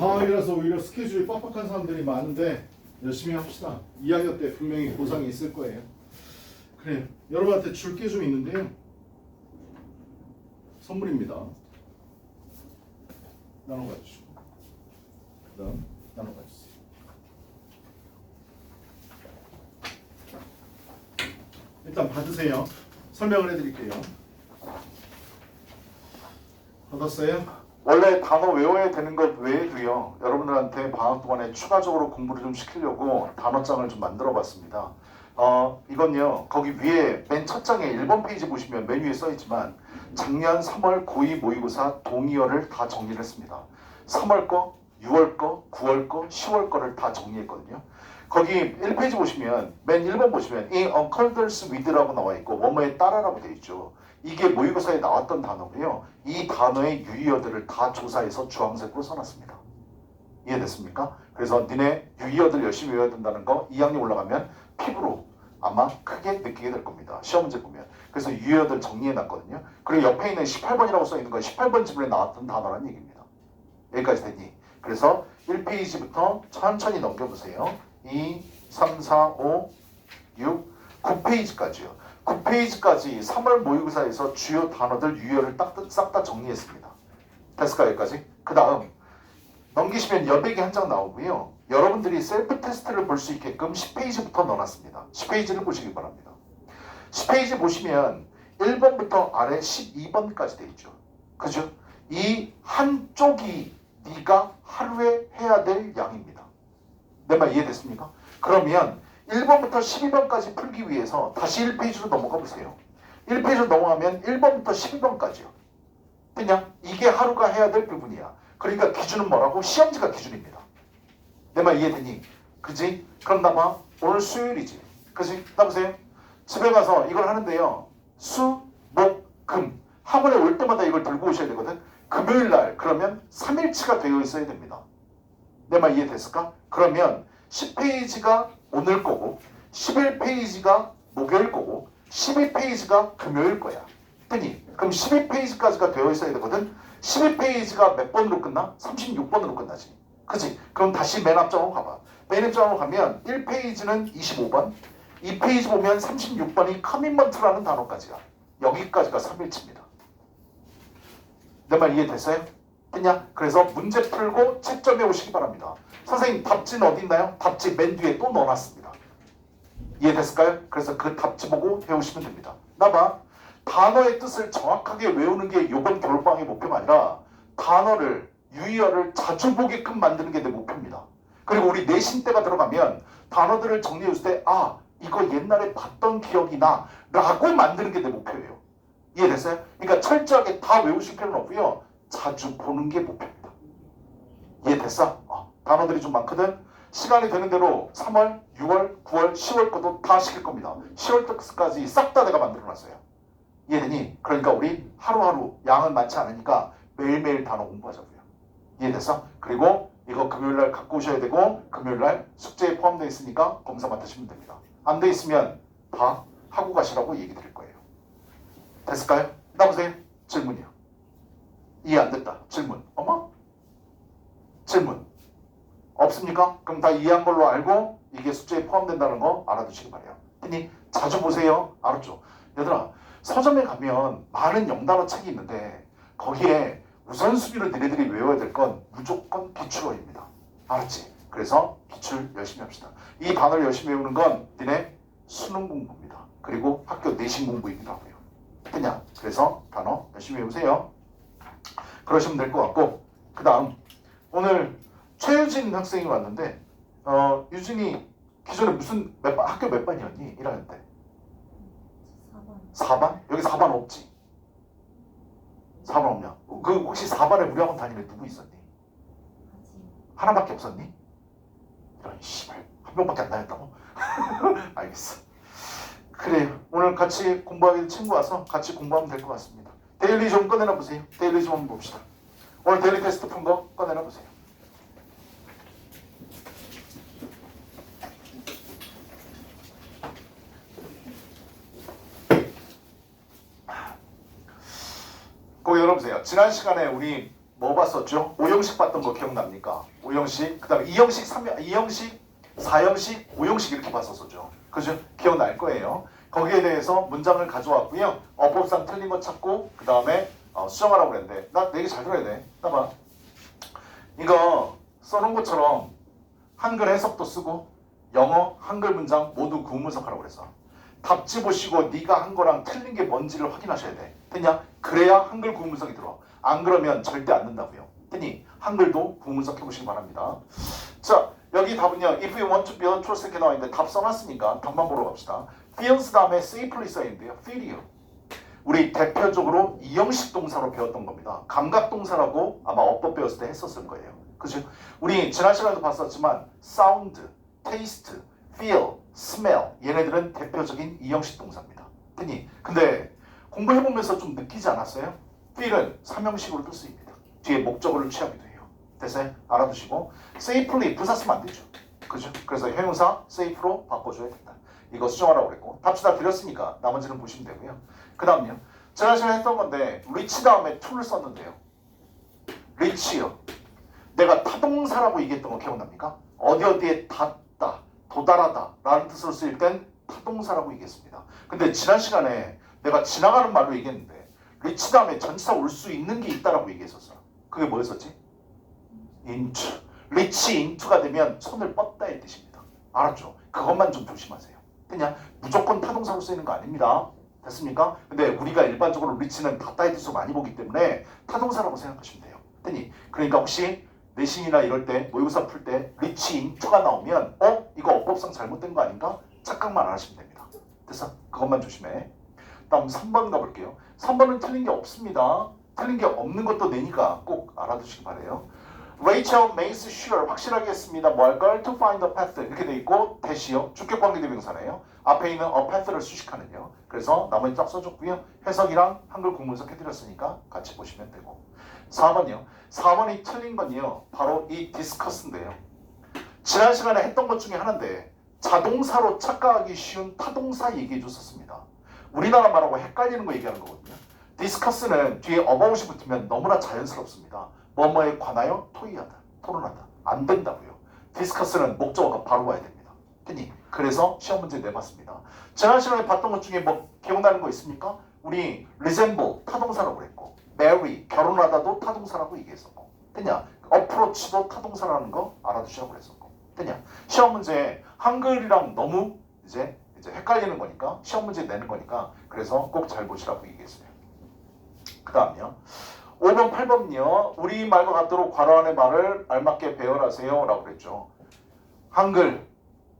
방학이라서 오히려 스케줄이 빡빡한 사람들이 많은데 열심히 합시다. 2학년 때 분명히 보상이 있을 거예요. 그래요. 여러분한테 줄 게 좀 있는데요. 선물입니다. 나눠가주시고 그 다음 나눠가주세요. 일단 받으세요. 설명을 해드릴게요. 받았어요? 원래 단어 외워야 되는 것 외에도요, 여러분들한테 방학 동안에 추가적으로 공부를 좀 시키려고 단어장을 좀 만들어 봤습니다. 이건요, 거기 위에 맨 첫 장에 1번 페이지 보시면 맨 위에 써 있지만 작년 3월 고2 모의고사 동의어를 다 정리를 했습니다. 3월 거, 6월 거, 9월 거, 10월 거를 다 정리했거든요. 거기 1페이지 보시면 맨 1번 보시면 in accordance with라고 나와 있고 뭐뭐에 따라라고 되어 있죠. 이게 모의고사에 나왔던 단어고요. 이 단어의 유의어들을 다 조사해서 주황색으로 써놨습니다. 이해됐습니까? 그래서 니네 유의어들 열심히 외워야 된다는 거 2학년 올라가면 피부로 아마 크게 느끼게 될 겁니다. 시험 문제 보면. 그래서 유의어들 정리해놨거든요. 그리고 옆에 있는 18번이라고 써있는 건 18번 지문에 나왔던 단어라는 얘기입니다. 여기까지 되니? 그래서 1페이지부터 천천히 넘겨보세요. 2, 3, 4, 5, 6, 9페이지까지요. 9페이지까지 3월 모의고사에서 주요 단어들 유의어를 싹 다 정리했습니다. 됐을까요? 여기까지? 그 다음 넘기시면 여백이 한 장 나오고요. 여러분들이 셀프 테스트를 볼 수 있게끔 10페이지부터 넣어놨습니다. 10페이지를 보시기 바랍니다. 10페이지 보시면 1번부터 아래 12번까지 되어 있죠. 그죠? 이 한쪽이 네가 하루에 해야 될 양입니다. 내 말 이해됐습니까? 그러면 1번부터 12번까지 풀기 위해서 다시 1페이지로 넘어가 보세요. 1페이지로 넘어가면 1번부터 12번까지요. 그냥 이게 하루가 해야 될 부분이야. 그러니까 기준은 뭐라고? 시험지가 기준입니다. 내 말 이해되니? 그지? 그럼 나봐. 오늘 수요일이지. 그지? 나 보세요. 집에 가서 이걸 하는데요. 수, 목, 금. 학원에 올 때마다 이걸 들고 오셔야 되거든. 금요일 날 그러면 3일치가 되어 있어야 됩니다. 내 말 이해됐을까? 그러면 10페이지가 오늘 거고 11페이지가 목요일 거고 12페이지가 금요일 거야. 됐니? 그럼 12페이지까지가 되어 있어야 되거든. 12페이지가 몇 번으로 끝나? 36번으로 끝나지. 그치? 그럼 다시 맨 앞장으로 가봐. 맨 앞장으로 가면 1페이지는 25번, 2페이지 보면 36번이 커밋먼트라는 단어까지가. 여기까지가 3일치입니다. 내 말 이해됐어요? 됐냐? 그래서 문제 풀고 채점해 오시기 바랍니다. 선생님 답지는 어디 있나요? 답지 맨 뒤에 또 넣어놨습니다. 이해됐을까요? 그래서 그 답지 보고 해오시면 됩니다. 나봐. 단어의 뜻을 정확하게 외우는 게 이번 겨울방학의 목표가 아니라 단어를, 유의어를 자주 보게끔 만드는 게 내 목표입니다. 그리고 우리 내신 때가 들어가면 단어들을 정리했을 때 아, 이거 옛날에 봤던 기억이 나 라고 만드는 게 내 목표예요. 이해됐어요? 그러니까 철저하게 다 외우실 필요는 없고요. 자주 보는 게 목표입니다. 이해됐어? 단어들이 좀 많거든. 시간이 되는 대로 3월, 6월, 9월, 10월 것도 다 시킬 겁니다. 10월 뜻까지 싹 다 내가 만들어놨어요. 이해되니? 그러니까 우리 하루하루 양은 많지 않으니까 매일매일 단어 공부하자고요. 이해됐어? 그리고 이거 금요일날 갖고 오셔야 되고 금요일날 숙제에 포함되어 있으니까 검사 맡으시면 됩니다. 안 돼 있으면 다 하고 가시라고 얘기 드릴 거예요. 됐을까요? 나보세요. 질문이요. 이해 안 됐다. 질문. 어머? 질문. 없습니까? 그럼 다 이해한 걸로 알고 이게 숙제에 포함된다는 거 알아두시기 바래요. 했니? 자주 보세요. 알았죠? 얘들아, 서점에 가면 많은 영단어 책이 있는데 거기에 우선순위로 너희들이 외워야 될 건 무조건 기출어입니다. 알았지? 그래서 기출 열심히 합시다. 이 단어를 열심히 외우는 건 너네 수능 공부입니다. 그리고 학교 내신 공부이기도 하고요. 됐냐? 그래서 단어 열심히 외우세요. 그러시면 될 것 같고, 그 다음 오늘 최유진 학생이 왔는데 유진이 기존에 무슨 몇 반, 학교 몇 반이었니? 1학년 때 4반? 여기 4반 없지? 4반 없냐? 그 혹시 4반에 우리 학원 다니는 누구 있었니? 하나밖에 없었니? 이런 씨발 한 명밖에 안 다녔다고? 알겠어. 그래요. 오늘 같이 공부하기로 친구 와서 같이 공부하면 될 것 같습니다. 데일리 좀 꺼내놔 보세요. 데일리 좀 한번 봅시다. 오늘 데일리 테스트 푼 거 꺼내놔 보세요. 꼭 열어보세요. 지난 시간에 우리 뭐 봤었죠? 5형식 봤던 거 기억납니까? 5형식, 그 다음에 2형식, 2형식, 4형식, 5형식 이렇게 봤었죠. 그죠? 기억날 거예요. 거기에 대해서 문장을 가져왔고요. 어법상 틀린 거 찾고 그 다음에 수정하라고 그랬는데 나 내 얘기 잘 들어야 돼. 나봐. 이거 써놓은 것처럼 한글 해석도 쓰고 영어, 한글 문장 모두 구문분석하라고 그랬어. 답지 보시고 네가 한 거랑 틀린 게 뭔지를 확인하셔야 돼. 됐냐? 그래야 한글 구문분석이 들어. 안 그러면 절대 안 된다고요. 됐니? 한글도 구문분석 해보시기 바랍니다. 자, 여기 답은요. If you want to build trust 이렇게 나와 있는데 답 써놨으니까 답만 보러 갑시다. feels 다음에 safely 써있는데요. feel이요. 우리 대표적으로 이형식 동사로 배웠던 겁니다. 감각 동사라고 아마 어법 배웠을 때 했었을 거예요. 그죠? 우리 지난 시간에도 봤었지만 sound, taste, feel, smell 얘네들은 대표적인 이형식 동사입니다. 됐니? 근데 공부해보면서 좀 느끼지 않았어요? feel은 3형식으로 또 쓰입니다. 뒤에 목적어를 취하기도 해요. 됐어요? 알아두시고 safely 부사 쓰면 안 되죠. 그죠? 그래서 형용사 safe로 바꿔줘야 된다. 이거 수정하라고 그랬고 답지 다 드렸으니까 나머지는 보시면 되고요. 그 다음요. 지난 시간에 했던 건데 reach 다음에 to를 썼는데요. reach요. 내가 타동사라고 얘기했던 거 기억납니까? 어디에 닿다, 도달하다 라는 뜻으로 쓰일 땐 타동사라고 얘기했습니다. 근데 지난 시간에 내가 지나가는 말로 얘기했는데 reach 다음에 전치사 올 수 있는 게 있다라고 얘기했었어. 그게 뭐였었지? into. reach into가 되면 손을 뻗다의 뜻입니다. 알았죠? 그것만 좀 조심하세요. 그냥 무조건 타동사로 쓰이는 거 아닙니다. 됐습니까? 근데 우리가 일반적으로 reach는 닿다의 뜻으로 많이 보기 때문에 타동사라고 생각하시면 돼요. 됐니? 그러니까 혹시 내신이나 이럴 때 모의고사 풀 때 reach into가 나오면 이거 어법상 잘못된 거 아닌가? 착각만 안 하시면 됩니다. 됐어? 그것만 조심해. 다음 3번 가볼게요. 3번은 틀린 게 없습니다. 틀린 게 없는 것도 내니까 꼭 알아두시기 바래요. Rachel makes sure 확실하게 했습니다. 뭐 할걸? To find a path 이렇게 돼 있고 대시요. 주격관계대명사네요. 앞에 있는 a path를 수식하는요. 그래서 나머지 딱 써줬고요. 해석이랑 한글 구문석 해드렸으니까 같이 보시면 되고 4번이요. 4번이 틀린 건요. 바로 이 discuss인데요. 지난 시간에 했던 것 중에 하나인데 자동사로 착각하기 쉬운 타동사 얘기해 줬었습니다. 우리나라 말하고 헷갈리는 거 얘기하는 거거든요. discuss는 뒤에 about이 붙으면 너무나 자연스럽습니다. 뭐뭐에 관하여 토의하다, 토론하다. 안 된다고요. 디스커스는 목적어가 바로 와야 됩니다. 됐니? 그래서 시험 문제 내봤습니다. 지난 시간에 봤던 것 중에 뭐 기억나는 거 있습니까? 우리 resemble 타동사라고 그랬고 marry 결혼하다도 타동사라고 얘기했었고 됐냐? approach도 타동사라는 거 알아두시라고 그랬었고 됐냐? 시험 문제 한글이랑 너무 이제 헷갈리는 거니까 시험 문제 내는 거니까 그래서 꼭 잘 보시라고 얘기했어요. 그 다음요. 5번, 8번은요. 우리말과 같도록 괄호 안의 말을 알맞게 배열하세요 라고 그랬죠. 한글,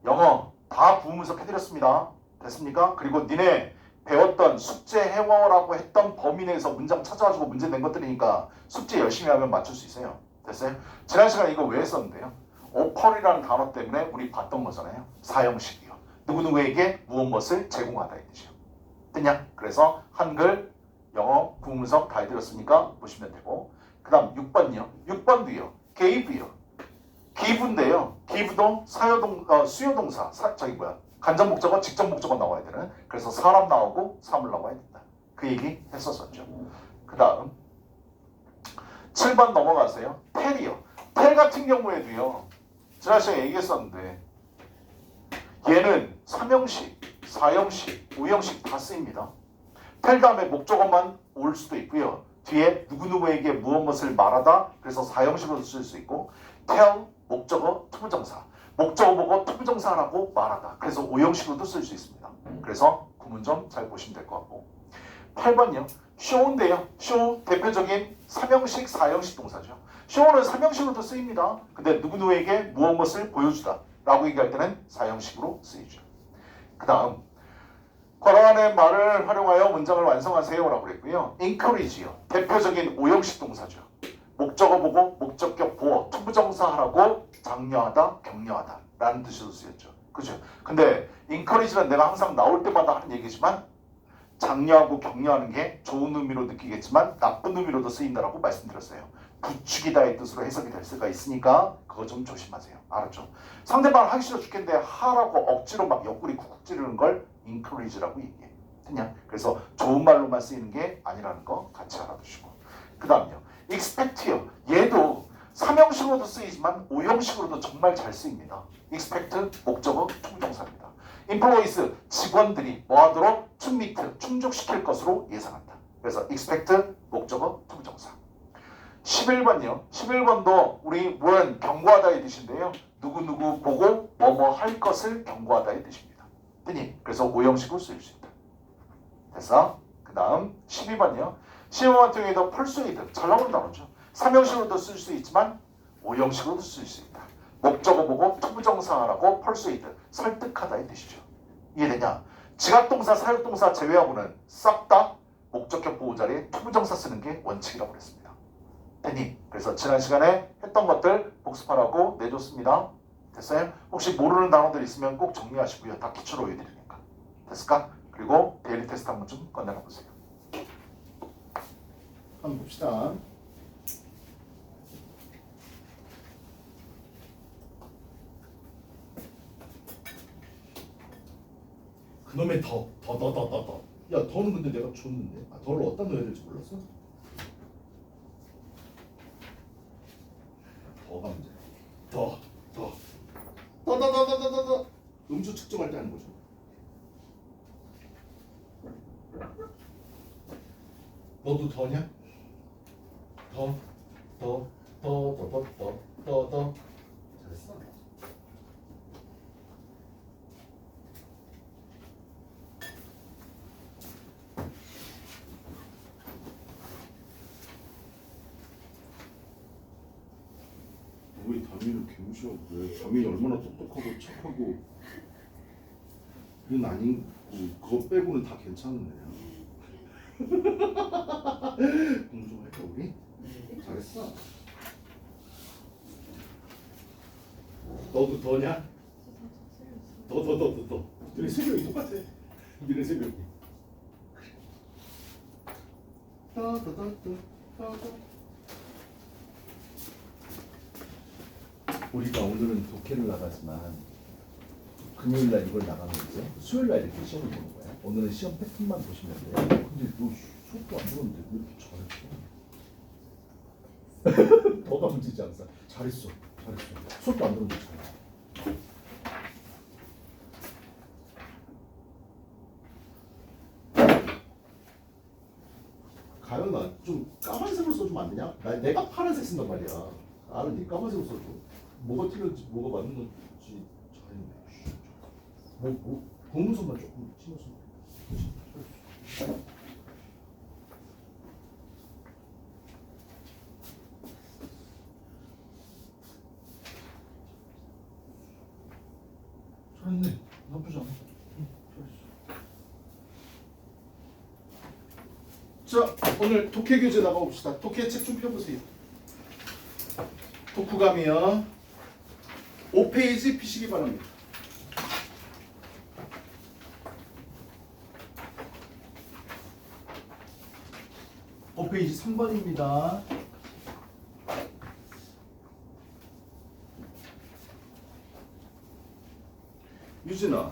영어 다 부분분석 해드렸습니다. 됐습니까? 그리고 니네 배웠던 숙제 해워라고 했던 범위 내에서 문장 찾아가지고 문제 낸 것들이니까 숙제 열심히 하면 맞출 수 있어요. 됐어요? 지난 시간에 이거 왜 했었는데요? 오펄이라는 단어 때문에 우리 봤던 거잖아요. 사형식이요. 누구누구에게 무엇을 제공하다 이 뜻이요. 됐냐? 그래서 한글, 영어, 구문석 다 해드렸으니까 보시면 되고 그 다음 6번이요. 6번도요. gave요. give인데요. give도 수요동사 간접 목적어, 직접 목적어 나와야 되는 그래서 사람 나오고 사물 나와야 된다. 그 얘기 했었었죠. 그 다음 7번 넘어가세요. tell이요. tell 같은 경우에도요. 지난 시간에 얘기했었는데 얘는 3형식, 4형식, 5형식 다 쓰입니다. 텔 다음에 목적어만 올 수도 있고요. 뒤에 누구누구에게 무엇을 말하다 그래서 4형식으로 쓸 수 있고 tell, 목적어, 투부정사 목적어 보고 투부정사라고 말하다 그래서 5형식으로도 쓸 수 있습니다. 그래서 구문점 잘 보시면 될 것 같고 8번요. show인데요. show 대표적인 3형식, 4형식 동사죠. show는 3형식으로도 쓰입니다. 근데 누구누구에게 무엇을 보여주다 라고 얘기할 때는 4형식으로 쓰이죠. 그 다음 괄호 안의 말을 활용하여 문장을 완성하세요 라고 그랬고요. encourage요. 대표적인 5형식 동사죠. 목적어 보고 목적격 보어 투부정사하라고 장려하다, 격려하다 라는 뜻으로 쓰였죠. 그죠? 근데 encourage는 내가 항상 나올 때마다 하는 얘기지만 장려하고 격려하는 게 좋은 의미로 느끼겠지만 나쁜 의미로도 쓰인다라고 말씀드렸어요. 부추기다의 뜻으로 해석이 될 수가 있으니까 그거 좀 조심하세요. 알았죠? 상대방 하기 싫어 죽겠는데 하라고 억지로 막 옆구리 쿡쿡 찌르는 걸 encourage라고 얘기해. 됐냐? 그래서 좋은 말로만 쓰이는 게 아니라는 거 같이 알아두시고 그 다음요. expect요. 얘도 삼형식으로도 쓰이지만 오형식으로도 정말 잘 쓰입니다. expect 목적어 투부정사입니다. employees 직원들이 뭐하도록 to meet 충족시킬 것으로 예상한다. 그래서 expect 목적어 투부정사. 11번요. 11번도 우리 뭐는 경고하다의 뜻인데요. 누구누구 보고 뭐뭐 할 것을 경고하다의 뜻입니다. 뜨니 그래서 오형식으로 쓰일 수 있다. 됐어? 그 다음 12번요. 12번 같은 경우에도 persuade 잘 나오는 단어죠. 3형식으로도 쓸 수 있지만 5형식으로도 쓸 수 있다. 목적어 보고 투부정사라고 persuade 설득하다의 뜻이죠. 이해되냐? 지각동사, 사역동사 제외하고는 싹 다 목적격 보호 자리에 투부정사 쓰는 게 원칙이라고 그랬습니다. 됐니? 그래서 지난 시간에 했던 것들 복습하라고 내줬습니다. 됐어요? 혹시 모르는 단어들 있으면 꼭 정리하시고요. 다 기초로 해드리니까. 됐을까? 그리고 데일리 테스트 한번 좀 꺼내봐 보세요. 한번 봅시다. 그놈의 더. 야, 더는 근데 내가 줬는데. 아, 더를 어디다 넣어야 될지 몰랐어? 더가 문제. 더. 음수 측정할 때 하는 거죠. 너도 더냐? 더. 잘했어. 왜 다민을 개무시하고 그래? 다민이 얼마나 똑똑하고 착하고 그건 아니고 그거 빼고는 다 괜찮은 애야. 공부 좀 할까 우리? 잘했어. 너도 더냐? 더. 너네 세 명이 똑같아. 니네 세 명이. 더. 우리가 오늘은 독해를 나가지만 금요일날 이걸 나가면 이제 수요일날 이렇게 시험을 보는 거야. 오늘은 시험 패턴만 보시면 돼요. 근데 너 수업도 안 들었는데 왜 이렇게 잘했어? 너가 문제지 항상. 잘했어. 수업도 안 들었는데 잘했어. 가연아 좀 까만색으로 써주면 안 되냐? 내가 파란색 쓴단 말이야. 나는 네 까만색으로 써줘. 뭐가 틀렸지, 뭐가 맞는 건지 잘했네. 공문선만 조금 치면서. 잘했네. 나쁘지 않아. 잘했어. 자, 오늘 독해 교재 나가봅시다. 독해 책 좀 펴보세요. 독후감이요. 5페이지 피시기 바랍니다. 페이지 3번입니다. 유진아,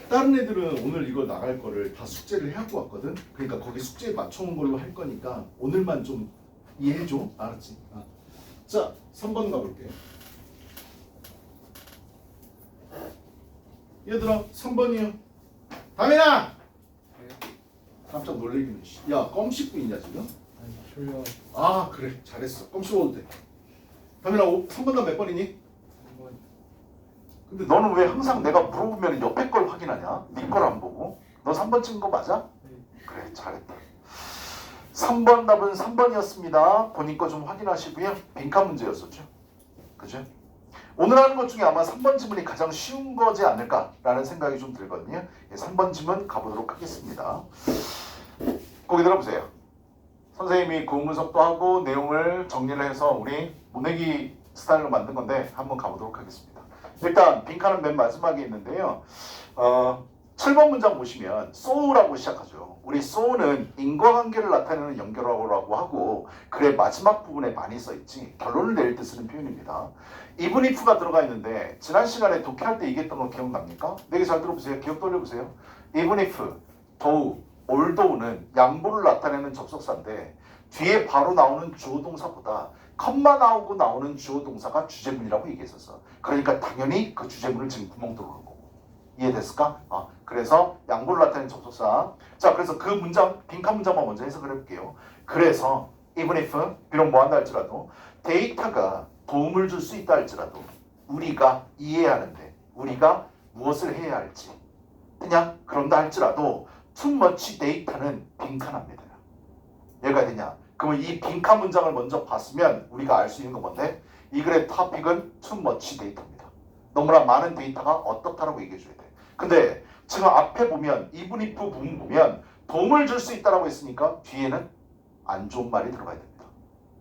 다른 애들은 오늘 이거 나갈 거를 다 숙제를 해갖고 왔거든. 그러니까 거기 숙제에 맞춰온 걸로 할 거니까 오늘만 좀 이해해줘. 알았지? 자, 3번 가볼게. 얘들아, 3번이요. 다민아! 깜짝 놀래기는. 야, 껌 씹고 있냐 지금? 아니 졸려. 아, 그래. 잘했어. 껌 씹어도 돼. 다민아, 3번단 몇 번이니? 한번 근데 너는 왜 항상 내가 물어보면 옆에 걸 확인하냐? 네 걸 안 보고. 너 3번 찍은 거 맞아? 그래, 잘했다. 3번 답은 3번이었습니다. 본인 거 좀 확인하시고요. 빈칸 문제였었죠. 그죠? 오늘 하는 것 중에 아마 3번 지문이 가장 쉬운 거지 않을까라는 생각이 좀 들거든요. 3번 지문 가보도록 하겠습니다. 거기 들어보세요. 선생님이 구문석도 하고 내용을 정리를 해서 우리 모내기 스타일로 만든 건데 한번 가보도록 하겠습니다. 일단 빈칸은 맨 마지막에 있는데요. 7번 문장 보시면 so라고 시작하죠. 우리 so는 인과관계를 나타내는 연결어라고 하고 글의 마지막 부분에 많이 써있지 결론을 내릴 때 쓰는 표현입니다. even if가 들어가 있는데 지난 시간에 독해할 때 얘기했던 거 기억납니까? 내게 잘 들어보세요. 기억 돌려보세요. even if, though, although는 양보를 나타내는 접속사인데 뒤에 바로 나오는 주어 동사보다 컴마 나오고 나오는 주어 동사가 주제문이라고 얘기했었어. 그러니까 당연히 그 주제문을 지금 구멍 뚫는 거고. 이해됐을까? 그래서 양보를 나타내는 접속사. 자, 그래서 그 문장, 빈칸 문장만 먼저 해석을 해볼게요. 그래서 even if, 비록 뭐 한다 할지라도 데이터가 도움을 줄 수 있다 할지라도 우리가 이해하는데 우리가 무엇을 해야 할지 그냥 그런다 할지라도 too much 데이터는 빈칸합니다. 얘가 되냐? 그러면 이 빈칸 문장을 먼저 봤으면 우리가 알 수 있는 건 뭔데? 이 글의 토픽은 too much 데이터입니다. 너무나 많은 데이터가 어떻다라고 얘기해 줘야 돼. 근데 지금 앞에 보면 even if 부분 보면 도움을 줄 수 있다라고 했으니까 뒤에는 안 좋은 말이 들어가야 됩니다.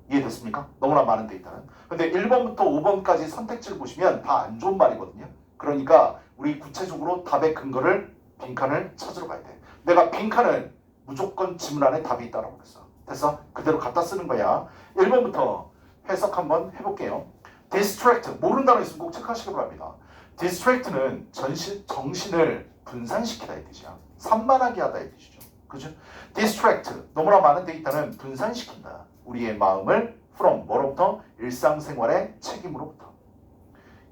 이해됐습니까? 너무나 많은 데이터는. 근데 1번부터 5번까지 선택지를 보시면 다 안 좋은 말이거든요. 그러니까 우리 구체적으로 답의 근거를 빈칸을 찾으러 가야 돼. 내가 빈칸은 무조건 지문 안에 답이 있다라고 그랬어. 됐어? 그대로 갖다 쓰는 거야. 1번부터 해석 한번 해볼게요. distract, 모르는 단어 있으면 꼭 체크하시기 바랍니다. distract는 정신을 분산시키다 이 뜻이야. 산만하게 하다 이 뜻이죠. 그죠? distract, 너무나 많은 데이터는 분산시킨다. 우리의 마음을 from, 뭐로부터? 일상생활의 책임으로부터.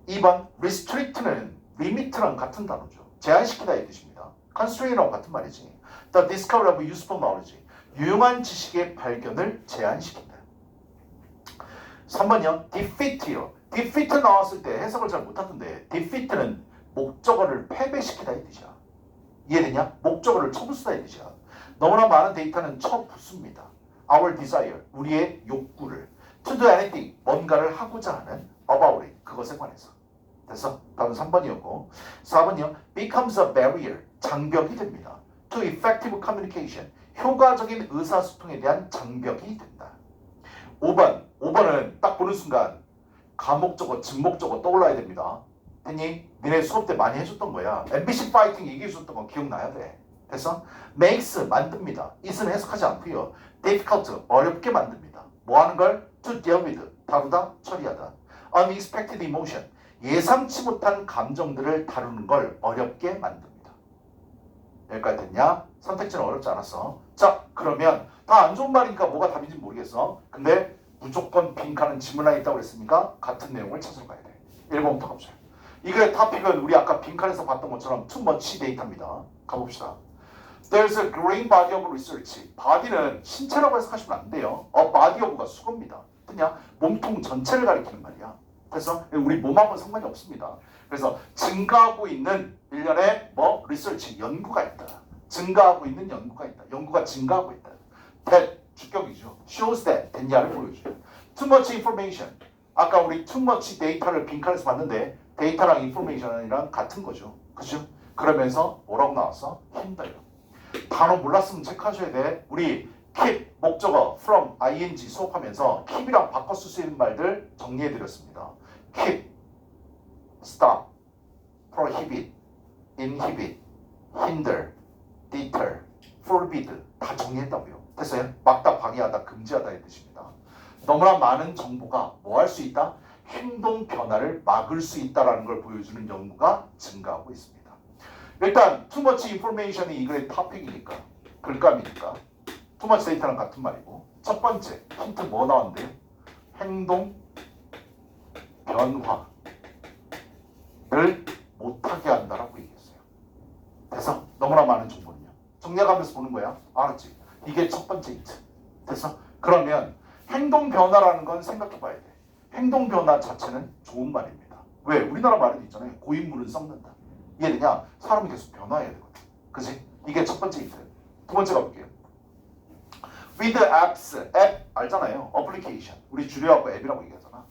2번, restrict는 limit랑 같은 단어죠. 제한시키다 이 뜻입니다. constraint하고 같은 말이지. The discovery of useful knowledge, 유용한 지식의 발견을 제한시킨다. 3번이요. defeat요. defeat 나왔을 때 해석을 잘 못하던데 defeat는 목적어를 패배시키다 이 뜻이야. 이해되냐? 목적어를 쳐부수다 이 뜻이야. 너무나 많은 데이터는 쳐부숩니다. Our desire, 우리의 욕구를 to do anything, 뭔가를 하고자 하는 about it, 그것에 관해서. 됐어? 답은 3번이었고 4번이요. becomes a barrier, 장벽이 됩니다. to effective communication, 효과적인 의사소통에 대한 장벽이 된다. 5번은 딱 보는 순간 가목적어, 진목적어 떠올라야 됩니다. 됐니? 니네 수업 때 많이 해줬던 거야. MBC 파이팅 얘기해줬던 거 기억나야 돼. 됐어? makes, 만듭니다. it은 해석하지 않고요. difficult, 어렵게 만듭니다. 뭐 하는 걸? to deal with, 다루다, 처리하다. unexpected emotion, 예상치 못한 감정들을 다루는 걸 어렵게 만듭니다. 여기까지 됐냐? 선택지는 어렵지 않았어. 자, 그러면 다 안 좋은 말이니까 뭐가 답인지 모르겠어. 근데 무조건 빈칸은 지문 안에 있다고 그랬으니까 같은 내용을 찾으러 가야 돼. 1번부터 가보자. 이 글의 토픽은 우리 아까 빈칸에서 봤던 것처럼 too much 데이터입니다. 가봅시다. There's a growing body of research. body는 신체라고 해석하시면 안 돼요. body of가 수거입니다. 그냥 몸통 전체를 가리키는 말이야. 그래서 우리 몸하고는 상관이 없습니다. 그래서 증가하고 있는 일련의 리서치, 연구가 있다. 증가하고 있는 연구가 있다. 연구가 증가하고 있다. that, 주격이죠. shows that, 됐냐를 보여줘요. too much information. 아까 우리 too much 데이터를 빈칸에서 봤는데 데이터랑 information이랑 같은 거죠. 그죠? 그러면서 뭐라고 나왔어? 힘들어요. 단어 몰랐으면 체크하셔야 돼. 우리 keep, 목적어, from, ing 수업하면서 keep이랑 바꿔 쓸 수 있는 말들 정리해드렸습니다. keep, stop, prohibit, inhibit, hinder, deter, forbid 다 정리했다고요. 됐어요? 막다, 방해하다, 금지하다의 뜻입니다. 너무나 많은 정보가 뭐 할 수 있다? 행동 변화를 막을 수 있다는 걸 보여주는 연구가 증가하고 있습니다. 일단 too much information이 이 글의 토픽이니까 글감이니까 too much 데이터랑 같은 말이고 첫 번째 힌트 뭐 나왔는데요? 행동 변화를 못하게 한다라고 얘기했어요. 됐어? 너무나 많은 정보는요. 정리해가면서 보는 거야. 알았지? 이게 첫 번째 힌트. 됐어? 그러면 행동 변화라는 건 생각해 봐야 돼. 행동 변화 자체는 좋은 말입니다. 왜? 우리나라 말에도 있잖아요. 고인물은 썩는다. 이해되냐? 사람이 계속 변화해야 되거든. 그치? 이게 첫 번째 힌트. 두 번째 가볼게요. with apps, 앱 알잖아요. application. 우리 줄여갖고 앱이라고 얘기하잖아.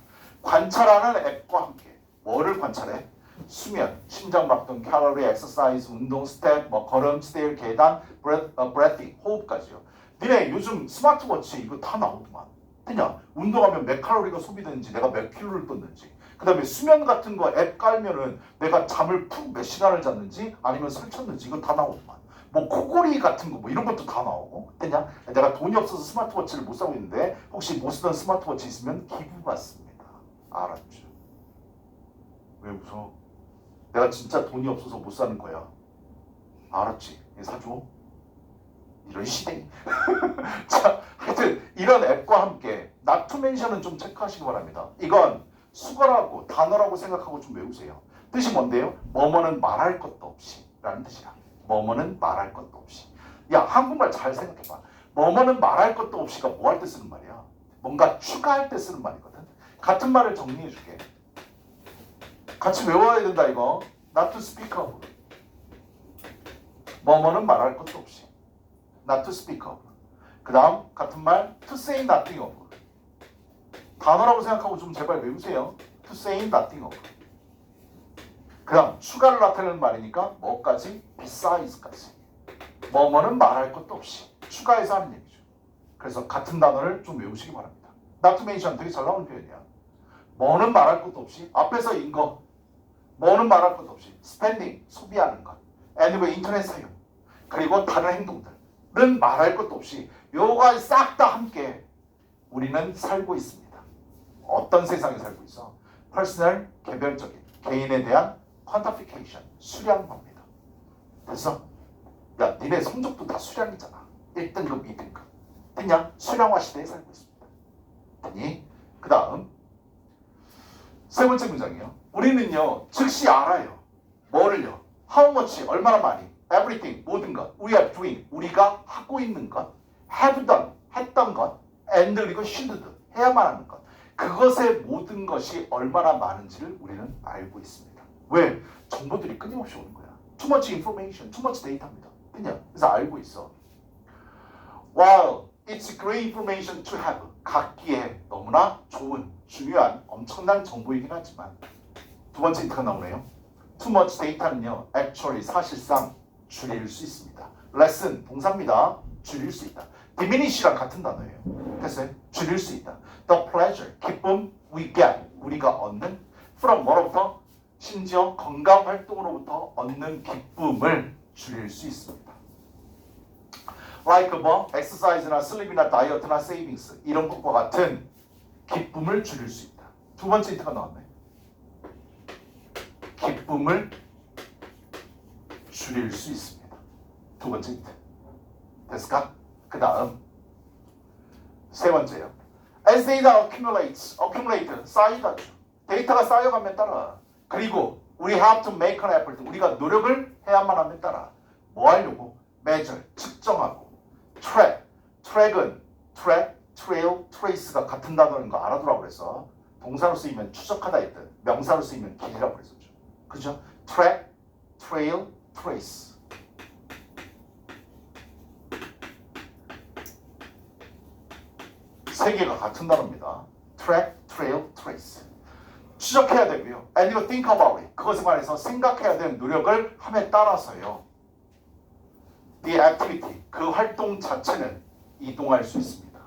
관찰하는 앱과 함께 뭐를 관찰해? 수면, 심장박동, 칼로리, 엑서사이즈, 운동, 스텝, 걸음, 스테일, 계단, 브레딩, 호흡까지요. 니네 요즘 스마트워치 이거 다 나오더만. 그냥 운동하면 몇 칼로리가 소비되는지, 내가 몇 킬로를 떴는지, 그 다음에 수면 같은 거 앱 깔면은 내가 잠을 푹 몇 시간을 잤는지 아니면 설쳤는지 이거 다 나오더만. 코골이 같은 거 이런 것도 다 나오고. 그냥 내가 돈이 없어서 스마트워치를 못 사고 있는데 혹시 못 쓰던 스마트워치 있으면 기부 받습니다. 알았죠? 왜 웃어? 내가 진짜 돈이 없어서 못 사는 거야. 알았지? 사줘. 이런 시대. 자, 하여튼 이런 앱과 함께 not to mention은 좀 체크하시기 바랍니다. 이건 수거라고 단어라고 생각하고 좀 외우세요. 뜻이 뭔데요? 뭐뭐는 말할 것도 없이 라는 뜻이야. 뭐뭐는 말할 것도 없이. 야, 한국말 잘 생각해봐. 뭐뭐는 말할 것도 없이가 뭐 할 때 쓰는 말이야? 뭔가 추가할 때 쓰는 말이거든. 같은 말을 정리해줄게. 같이 외워야 된다 이거. not to speak of. 뭐뭐는 말할 것도 없이. not to speak of. 그 다음 같은 말 to say nothing of. 단어라고 생각하고 좀 제발 외우세요. to say nothing of. 그 다음 추가를 나타내는 말이니까 뭐까지? beside스까지. 뭐뭐는 말할 것도 없이 추가해서 하는 얘기죠. 그래서 같은 단어를 좀 외우시기 바랍니다. not to mention 되게 잘 나오는 표현이야. 뭐는 말할 것도 없이 앞에서 인 거. 뭐는 말할 것도 없이 spending 소비하는 것. anyway 인터넷 사용. 그리고 다른 행동들은 말할 것도 없이 요가 싹 다 함께 우리는 살고 있습니다. 어떤 세상에 살고 있어? 퍼스널 개별적인 개인에 대한 퀀티피케이션 수량법입니다. 됐어? 야, 니네 성적도 다 수량이잖아. 1등급, 2등급. 됐냐? 수량화 시대에 살고 있습니다. 됐니? 그 다음 세 번째 문장이요. 우리는요 즉시 알아요. 뭐를요? How much 얼마나 많이? Everything 모든 것. We are doing 우리가 하고 있는 것. Have done 했던 것. And 그리고 should do 해야만 하는 것. 그것의 모든 것이 얼마나 많은지를 우리는 알고 있습니다. 왜? 정보들이 끊임없이 오는 거야. Too much information, too much data입니다. 그냥 그래서 알고 있어. While it's great information to have 갖기에 너무나 좋은 중요한 엄청난 정보이긴 하지만 두 번째 힌트가 나오네요. Too much data는요 actually 사실상 줄일 수 있습니다. lesson 동사입니다. 줄일 수 있다. diminish랑 같은 단어예요. 됐어요? 줄일 수 있다. The pleasure 기쁨 we get 우리가 얻는 from 뭐로부터? 심지어 건강 활동으로부터 얻는 기쁨을 줄일 수 있습니다. like 뭐 exercise나 sleep이나 다이어트나 savings 이런 것과 같은 기쁨을 줄일 수 있다. 두 번째 힌트가 나왔네. 기쁨을 줄일 수 있습니다. 두 번째 힌트. 됐을까? 그 다음 세 번째요. As data accumulate 쌓이다죠. 데이터가 쌓여가면 따라 그리고 we have to make an effort 우리가 노력을 해야만 하면 따라 뭐 하려고? measure 측정하고 track은 track, trail, trace가 같은 단어인 거 알아두라고 그래서 동사로 쓰이면 추적하다 했든 명사로 쓰이면 길이라고 그랬었죠. 그죠? track, trail, trace 세 개가 같은 단어입니다. track, trail, trace 추적해야 되고요. and you think about it 그것에 관해서 생각해야 되는 노력을 함에 따라서요. the activity 그 활동 자체는 이동할 수 있습니다.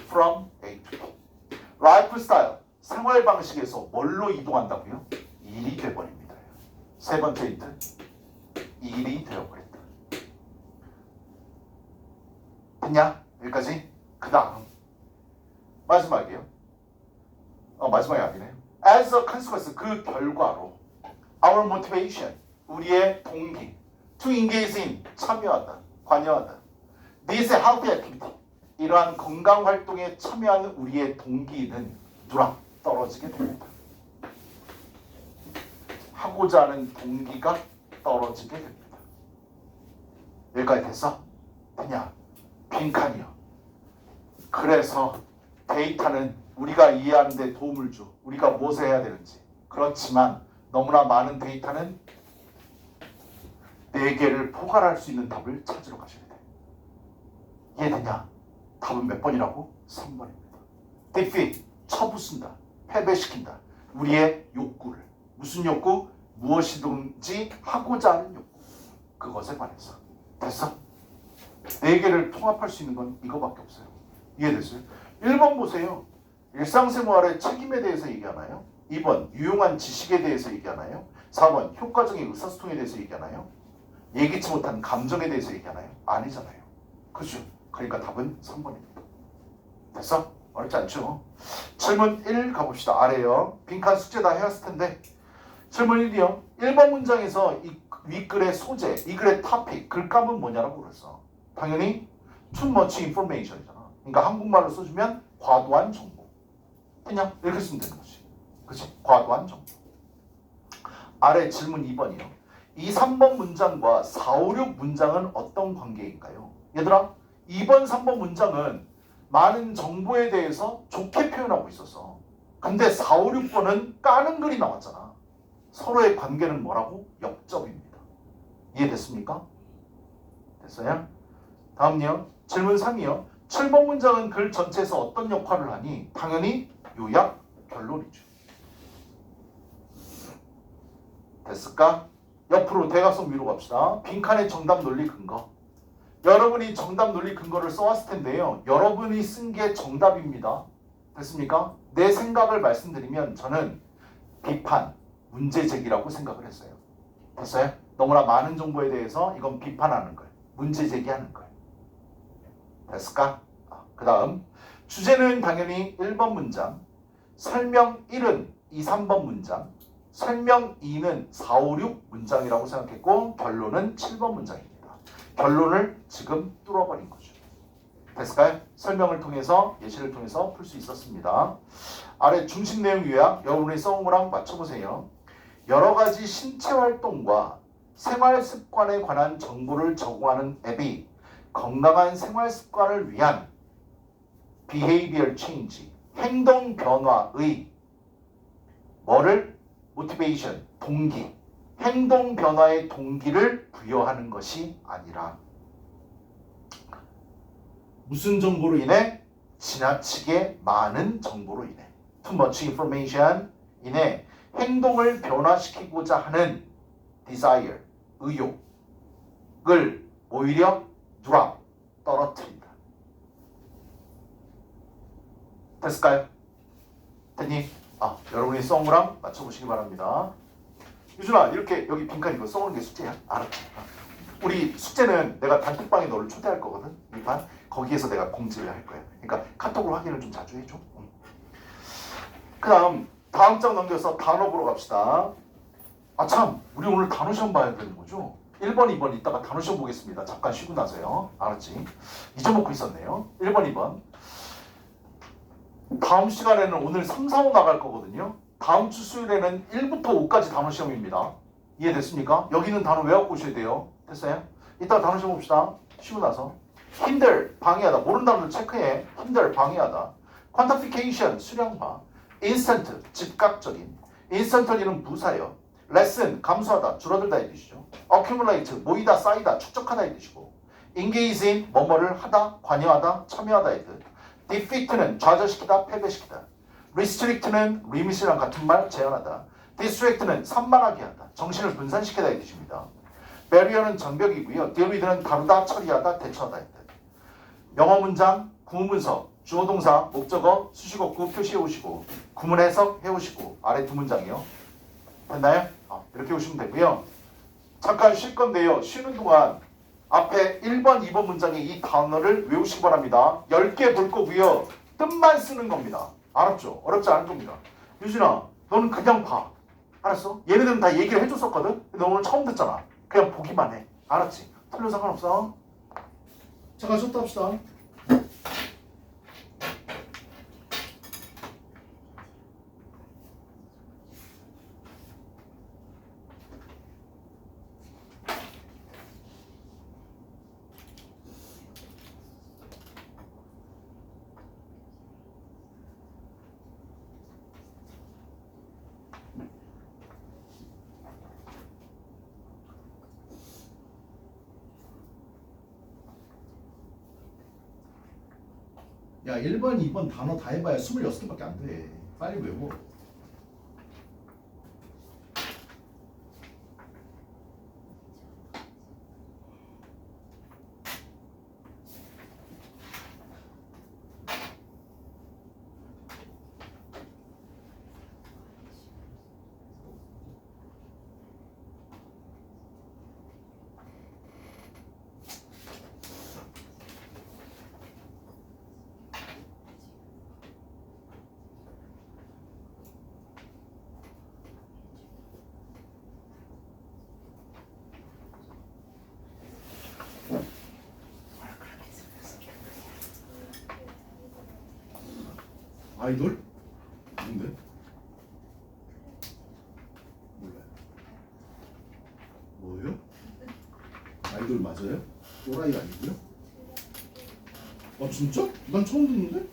from A to B. lifestyle 생활 방식에서 뭘로 이동한다고요? 일이 돼버립니다. 세 번째 힌트 일이 되어버린다. 됐냐? 여기까지? 그 다음 마지막이에요. 마지막이 아니네요. As a consequence 그 결과로 our motivation 우리의 동기 to engage in 참여하다 관여하다 this healthy activity 이러한 건강 활동에 참여하는 우리의 동기는 누락 떨어지게 됩니다. 하고자 하는 동기가 떨어지게 됩니다. 여기까지 됐어? 그냥 빈칸이요. 그래서 데이터는 우리가 이해하는 데 도움을 줘. 우리가 무엇을 해야 되는지. 그렇지만 너무나 많은 데이터는 4개를 포괄할 수 있는 답을 찾으러 가셔야 돼. 이해되냐? 답은 몇 번이라고? 3번입니다. defeat, 쳐부순다, 패배시킨다. 우리의 욕구를. 무슨 욕구? 무엇이든지 하고자 하는 욕구. 그것에 관해서. 됐어? 4개를 통합할 수 있는 건 이거밖에 없어요. 이해됐어요? 1번 보세요. 일상생활의 책임에 대해서 얘기하나요? 2번 유용한 지식에 대해서 얘기하나요? 4번 효과적인 의사소통에 대해서 얘기하나요? 예기치 못한 감정에 대해서 얘기하나요? 아니잖아요. 그렇죠? 그러니까 답은 3번입니다. 됐어? 어렵지 않죠? 질문 1 가봅시다. 아래요. 빈칸 숙제 다 해왔을 텐데 질문 1이요. 1번 문장에서 이 윗글의 소재, 이 글의 토픽, 글감은 뭐냐라고 그랬어. 당연히 too much information이잖아. 그러니까 한국말로 써주면 과도한 정보. 그냥 이렇게 쓰면 되는 거지. 그치? 과도한 정보. 아래 질문 2번이요. 이 3번 문장과 4, 5, 6 문장은 어떤 관계인가요? 얘들아, 2번, 3번 문장은 많은 정보에 대해서 좋게 표현하고 있었어. 근데 4, 5, 6번은 까는 글이 나왔잖아. 서로의 관계는 뭐라고? 역접입니다. 이해됐습니까? 됐어요? 다음요. 질문 3이요. 7번 문장은 글 전체에서 어떤 역할을 하니? 당연히 요약, 결론이죠. 됐을까? 옆으로 대각선 위로 갑시다. 빈칸의 정답 논리 근거. 여러분이 정답 논리 근거를 써왔을 텐데요. 여러분이 쓴 게 정답입니다. 됐습니까? 내 생각을 말씀드리면 저는 비판, 문제 제기라고 생각을 했어요. 됐어요? 너무나 많은 정보에 대해서 이건 비판하는 거예요. 문제 제기하는 거예요. 됐을까? 그 다음 주제는 당연히 1번 문장, 설명 1은 2, 3번 문장, 설명 2는 4, 5, 6 문장이라고 생각했고 결론은 7번 문장입니다. 결론을 지금 뚫어버린 거죠. 됐을까요? 설명을 통해서 예시를 통해서 풀 수 있었습니다. 아래 중심 내용 요약 여러분이 써온 거랑 맞춰보세요. 여러 가지 신체 활동과 생활 습관에 관한 정보를 제공하는 앱이 건강한 생활 습관을 위한 behavior change, 행동 변화의 뭐를? motivation, 동기, 행동 변화의 동기를 부여하는 것이 아니라 무슨 정보로 인해? 지나치게 많은 정보로 인해 too much information 인해 행동을 변화시키고자 하는 desire, 의욕을 오히려 drop, 떨어뜨린다. 됐을까요? 됐니? 여러분이 써온 거랑 맞춰보시기 바랍니다. 유준아, 이렇게 여기 빈칸 이거 써오는 게 숙제야? 알았지? 우리 숙제는 내가 단톡방에 너를 초대할 거거든. 일단 거기에서 내가 공지를 할 거야. 그러니까 카톡으로 확인을 좀 자주 해줘. 그 다음 장 넘겨서 단어 보러 갑시다. 참, 우리 오늘 단어 시험 봐야 되는 거죠? 1번, 2번 이따가 단어 시험 보겠습니다. 잠깐 쉬고 나서요. 알았지? 잊어먹고 있었네요. 1번, 2번. 다음 시간에는 오늘 3, 4, 5 나갈 거거든요. 다음 주 수요일에는 1부터 5까지 단어 시험입니다. 이해됐습니까? 여기는 단어 외워고 오셔야 돼요. 됐어요? 이따가 단어 시험 봅시다. 쉬고 나서. 힘들, 방해하다. 모르는 단어를 체크해. 힘들, 방해하다. quantification, 수량화. instant, 즉각적인. instantly는 부사예요. lessen, 감소하다, 줄어들다 이 뜻이죠. accumulate, 모이다, 쌓이다, 축적하다 이 뜻이고. engage in, 뭐뭐를 하다, 관여하다, 참여하다 이 뜻. defeat는 좌절시키다, 패배시키다. restrict는 limit이랑 같은 말, 제한하다. distract는 산만하게 하다, 정신을 분산시키다 이 뜻입니다. barrier는 장벽이고요. deal with는 다루다, 처리하다, 대처하다 이 뜻. 영어 문장, 구문문서, 주어 동사, 목적어, 수식어구 표시해 오시고 구문 해석해 오시고 아래 두 문장이요. 됐나요? 이렇게 오시면 되고요. 잠깐 쉴 건데요. 쉬는 동안 앞에 1번, 2번 문장의 이 단어를 외우시기 바랍니다. 10개 볼 거고요. 뜻만 쓰는 겁니다. 알았죠? 어렵지 않을 겁니다. 유진아, 너는 그냥 봐. 알았어? 얘네들은 다 얘기를 해줬었거든? 근데 오늘 처음 듣잖아. 그냥 보기만 해. 알았지? 틀려 상관없어. 잠깐 쉬었다 합시다. 야, 1번, 2번 단어 다 해봐야 26개밖에 안 돼. 빨리 외워. 아이돌? 누군데? 몰라요. 뭐예요? 아이돌 맞아요? 또라이 아니고요? 아 진짜? 난 처음 듣는데?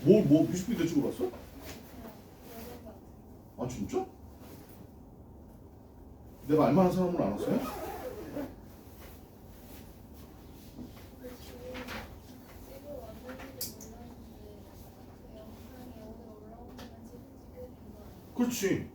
뭐 뮤직비디오 찍으러 왔어? 아 진짜? 내가 알만한 사람을 안 왔어요? 그렇지.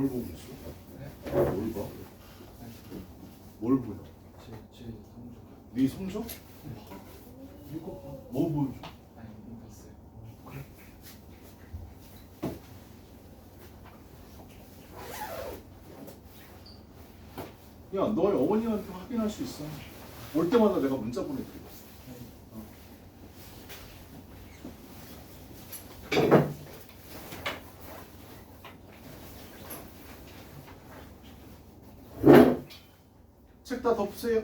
뭘 보고 있어? 뭘 봐? 뭘 보여? 제 성적. 네 성적? 이거 봐. 뭐 보여줘? 아니 못 봤어요. 야, 너희 어머니한테 확인할 수 있어. 올 때마다 내가 문자 보내드리고 있어. 책 다 덮으세요.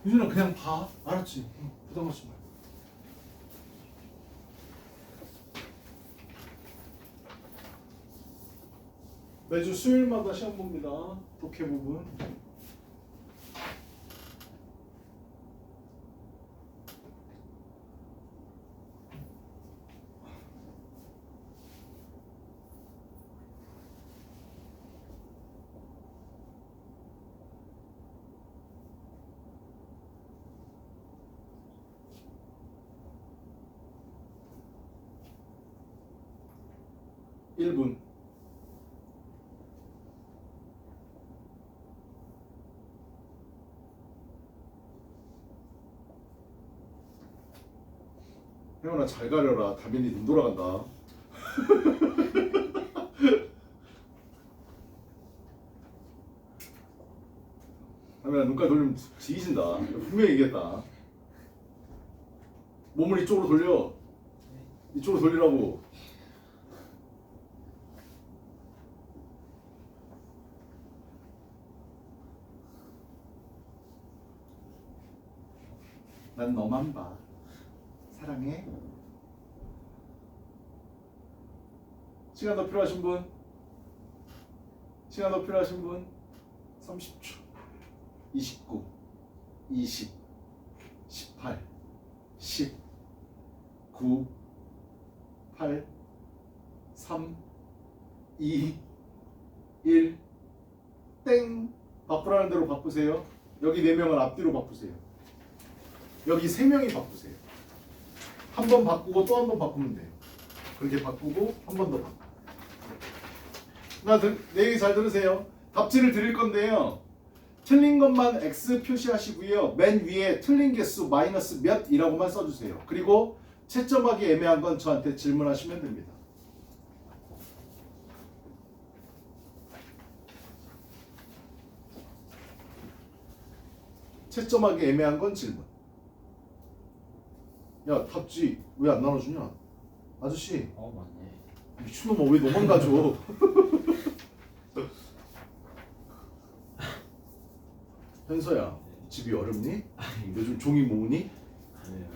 유진아 그냥 봐. 알았지? 부담 갖지 마. 매주 수요일마다 시험 봅니다. 독해 부분. 일 분. 혜원아 잘 가려라. 다빈이 눈 돌아간다. 다빈아 눈깔 돌리면 뒤진다. 분명히 이겼다. 몸을 이쪽으로 돌려. 이쪽으로 돌리라고. 난 너만 봐. 사랑해. 시간 더 필요하신 분? 시간 더 필요하신 분? 30초. 29, 20, 18, 10, 9, 8, 3, 2, 1, 땡. 바꾸라는 대로 바꾸세요. 여기 4명은 앞뒤로 바꾸세요. 여기 3명이 바꾸세요. 한 번 바꾸고 또 한 번 바꾸면 돼요. 그렇게 바꾸고 한 번 더 바꾸고. 내 얘기 잘 들으세요. 답지를 드릴 건데요. 틀린 것만 X 표시하시고요. 맨 위에 틀린 개수 마이너스 몇이라고만 써주세요. 그리고 채점하기 애매한 건 저한테 질문하시면 됩니다. 채점하기 애매한 건 질문. 야, 답지 왜 안 나눠주냐? 아저씨, 맞네. 미친놈아 왜 너만 가져? 현서야, 집이 어렵니? 요즘 종이 모으니? 아니요.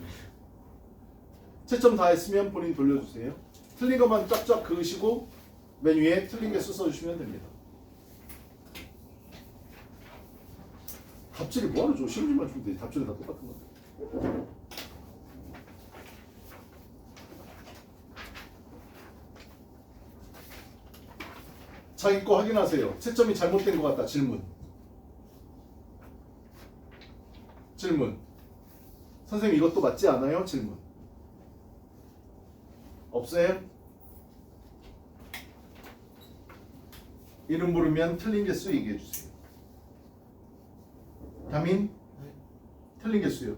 채점 다 했으면 본인 돌려주세요. 틀린 것만 쫙쫙 그으시고 맨 위에 틀린 개수 써주시면 됩니다. 답지를 뭐하러 줘? 시험지만 주면 되지. 답지는 다 똑같은 건데. 자기 거 확인하세요. 채점이 잘못된 것 같다. 질문. 질문. 선생님 이것도 맞지 않아요? 질문. 없어요? 이름 부르면 틀린 개수 얘기해 주세요. 다민? 틀린 개수요.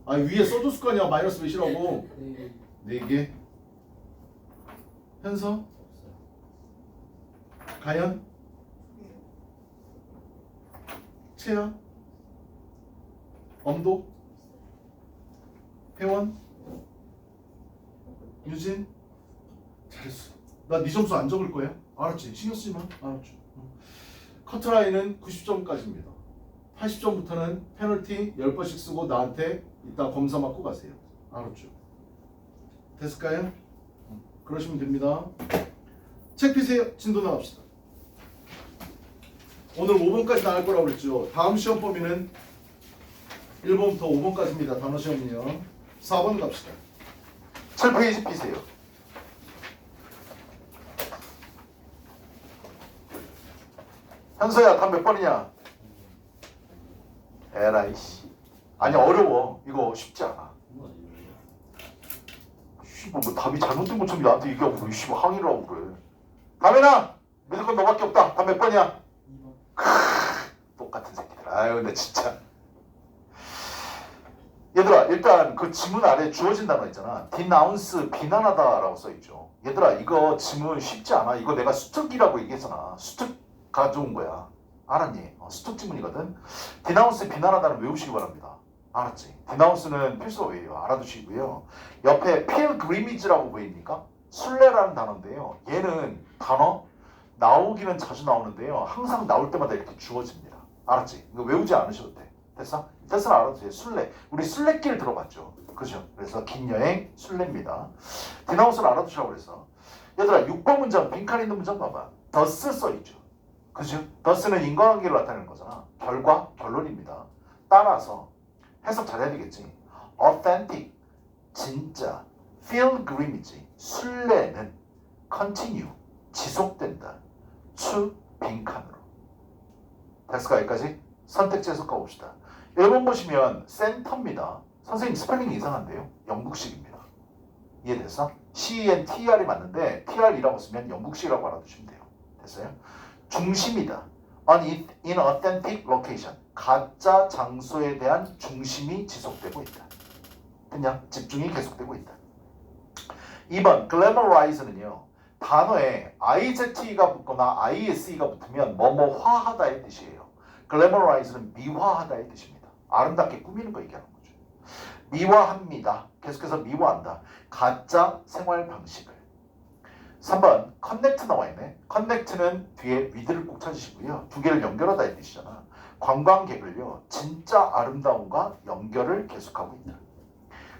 아 위에 써줬을 거 아니야. 마이너스 몇이라고. 네. 4개. 현서? 가연? 채아? 엄도? 혜원? 유진? 잘했어. 나 네 점수 안 적을 거야. 알았지? 신경 쓰지 마. 알았죠? 커트라인은 90점까지입니다. 80점부터는 페널티 10번씩 쓰고 나한테 이따 검사 맞고 가세요. 알았죠? 됐을까요? 그러시면 됩니다. 책 피세요. 진도 나갑시다. 오늘 5번까지 나갈 거라고 그랬죠. 다음 시험 범위는 1번부터 5번까지입니다. 단어 시험은요. 4번 갑시다. 7페이지 피세요. 현서야, 답 몇 번이냐? 에라이 씨. 아니 어려워. 이거 쉽지 않아. 이거 아니에요? 씨뭐 답이 잘못된 것처럼 나한테 얘기하고 그래. 씨뭐 항의를 하고 그래. 다메나 믿을 건 너밖에 없다. 답 몇 번이야? 2번. 똑같은 새끼들. 아유 근데 진짜. 얘들아 일단 그 지문 아래 주어진 단어 있잖아. denounce 비난하다라고 써있죠. 얘들아 이거 지문 쉽지 않아. 이거 내가 수특이라고 얘기했잖아. 수특 가져온 거야. 알았니? 수특 지문이거든. denounce 비난하다는 외우시기 바랍니다. 알았지? denounce는 필수 어휘예요. 알아두시고요. 옆에 pilgrimage라고 보입니까? 순례라는 단어인데요. 얘는 단어 나오기는 자주 나오는데요. 항상 나올 때마다 이렇게 주어집니다. 알았지? 이거 외우지 않으셔도 돼. 됐어? 뜻은 알아두세요. 순례. 우리 순례길 들어봤죠. 그죠? 그래서 긴 여행 순례입니다. denounce는 알아두시라고 그랬어. 얘들아 6번 문장 빈칸 있는 문장 봐봐. thus 써있죠. 그죠? thus는 인과관계를 나타내는 거잖아. 결과, 결론입니다. 따라서 해석 잘해야 되겠지. authentic, 진짜. pilgrimage, 순례는 continue, 지속된다. to 빈칸으로. 됐을까 여기까지? 선택지 해석하고 봅시다. 1번 보시면 센터입니다. 선생님 스펠링이 이상한데요. 영국식입니다. 이해됐어? CENTR이 맞는데 TR이라고 쓰면 영국식이라고 알아두시면 돼요. 됐어요? 중심이다. An inauthentic location. 가짜 장소에 대한 중심이 지속되고 있다. 그냥 집중이 계속되고 있다. 2번 glamorize는요. 단어에 IZ가 붙거나 ISE가 붙으면 뭐뭐화하다의 뜻이에요. glamorize는 미화하다의 뜻입니다. 아름답게 꾸미는 거 얘기하는 거죠. 미화합니다. 계속해서 미화한다. 가짜 생활 방식을. 3번 connect 나와 있네. connect는 뒤에 with를 꼭 찾으시고요. 두 개를 연결하다의 뜻이잖아. 관광객을요. 진짜 아름다움과 연결을 계속하고 있다.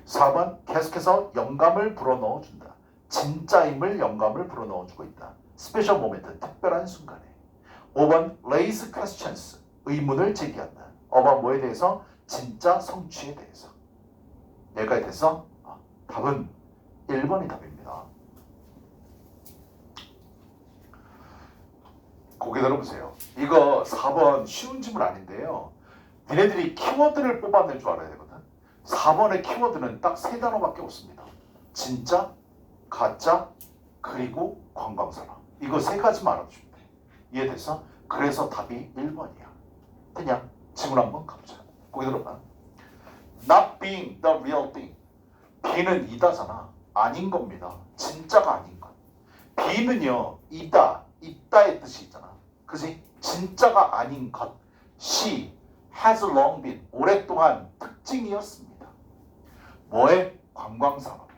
4번 계속해서 영감을 불어넣어준다. 진짜임을 영감을 불어넣어주고 있다. 스페셜 모멘트 특별한 순간에. 5번 raise questions 의문을 제기한다. about 뭐에 대해서? 진짜 성취에 대해서. 여기까지 됐어? 답은 1번이 답입니다. 고개 들어보세요. 이거 4번 쉬운 질문 아닌데요. 니네들이 키워드를 뽑아낼 줄 알아야 되거든. 4번의 키워드는 딱 3단어밖에 없습니다. 진짜, 가짜, 그리고 관광산업. 이거 3가지만 알아두시면 돼. 이해됐어? 그래서 답이 1번이야. 그냥 질문 한번 가보자. 거기 들어봐. Not being the real thing. be는 이다잖아. 아닌 겁니다. 진짜가 아닌 것. be는요. 이다, 있다의 뜻이 있잖아. 그지? 진짜가 아닌 것. she has long been. 오랫동안 특징이었습니다. 뭐에? 관광산업에.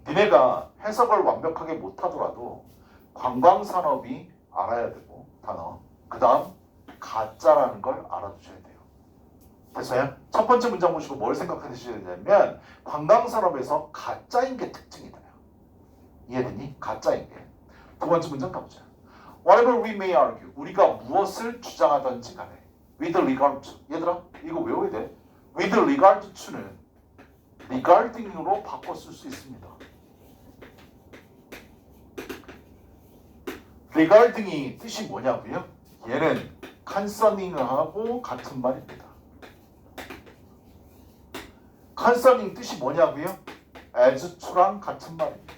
니네가 해석을 완벽하게 못하더라도 관광산업이 알아야 되고 단어. 그 다음 가짜라는 걸 알아두셔야 돼요. 됐어요? 첫 번째 문장 보시고 뭘 생각하셔야 되냐면 관광산업에서 가짜인 게 특징이다. 이해되니? 가짜인 게. 두 번째 문장 가보자. Whatever we may argue. 우리가 무엇을 주장하든지 간에 with regard to. 얘들아 이거 외워야 돼. with regard to는 regarding으로 바꿔 쓸 수 있습니다. regarding이 뜻이 뭐냐고요? 얘는 concerning하고 같은 말입니다. concerning 뜻이 뭐냐고요? as to랑 같은 말입니다.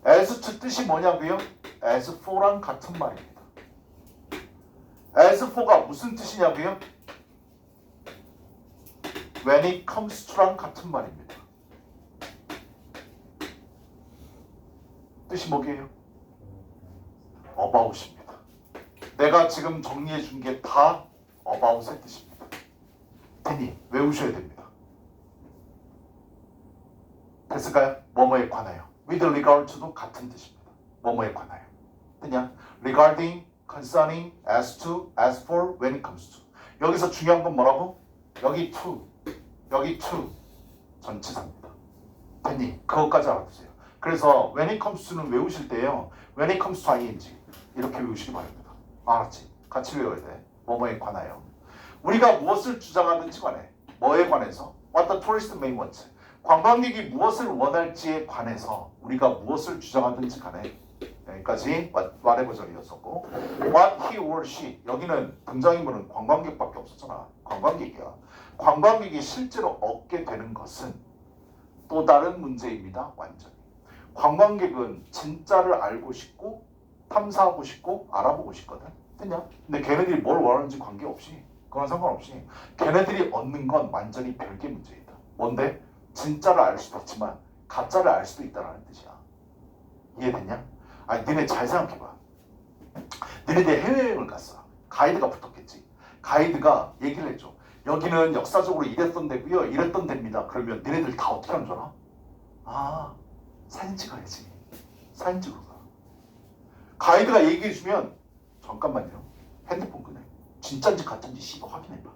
as to 뜻이 뭐냐고요? as for랑 같은 말입니다. as for가 무슨 뜻이냐고요? when it comes to랑 같은 말입니다. 뜻이 뭐게요? about입니다. 내가 지금 정리해 준 게 다 about의 뜻입니다. 되니 외우셔야 됩니다. 됐을까요? 뭐뭐에 관하여. with regard to도 같은 뜻입니다. 뭐뭐에 관하여. 그냥 regarding, concerning, as to, as for, when it comes to. 여기서 중요한 건 뭐라고? 여기 to, 여기 to 전치사입니다. 됐니? 그것까지 알아두세요. 그래서 when it comes to는 외우실 때요. when it comes to ing 이렇게 외우시기 바랍니다. 알았지? 같이 외워야 돼. 뭐뭐에 관하여. 우리가 무엇을 주장하든지 간에 뭐에 관해서 what the tourist may want. 관광객이 무엇을 원할지에 관해서 우리가 무엇을 주장하든지 간에 여기까지 whatever절이었었고 what he or she 여기는 등장인물은 관광객밖에 없었잖아. 관광객이야. 관광객이 실제로 얻게 되는 것은 또 다른 문제입니다. 완전히. 관광객은 진짜를 알고 싶고 탐사하고 싶고 알아보고 싶거든. 됐냐? 근데 걔네들이 뭘 원하는지 관계없이 그건 상관없이 걔네들이 얻는 건 완전히 별개의 문제이다. 뭔데? 진짜를 알 수도 있지만 가짜를 알 수도 있다는 뜻이야. 이해됐냐? 아니 니네 잘 생각해봐. 니네들 해외여행을 갔어. 가이드가 붙었겠지. 가이드가 얘기를 해줘. 여기는 역사적으로 이랬던 데고요. 이랬던 데입니다. 그러면 니네들 다 어떻게 하는 줄 알아? 아 사진 찍어야지. 사진 찍으러 가. 가이드가 얘기해주면 잠깐만요. 핸드폰 꺼내. 진짜인지 가짜인지 씨발 확인해봐.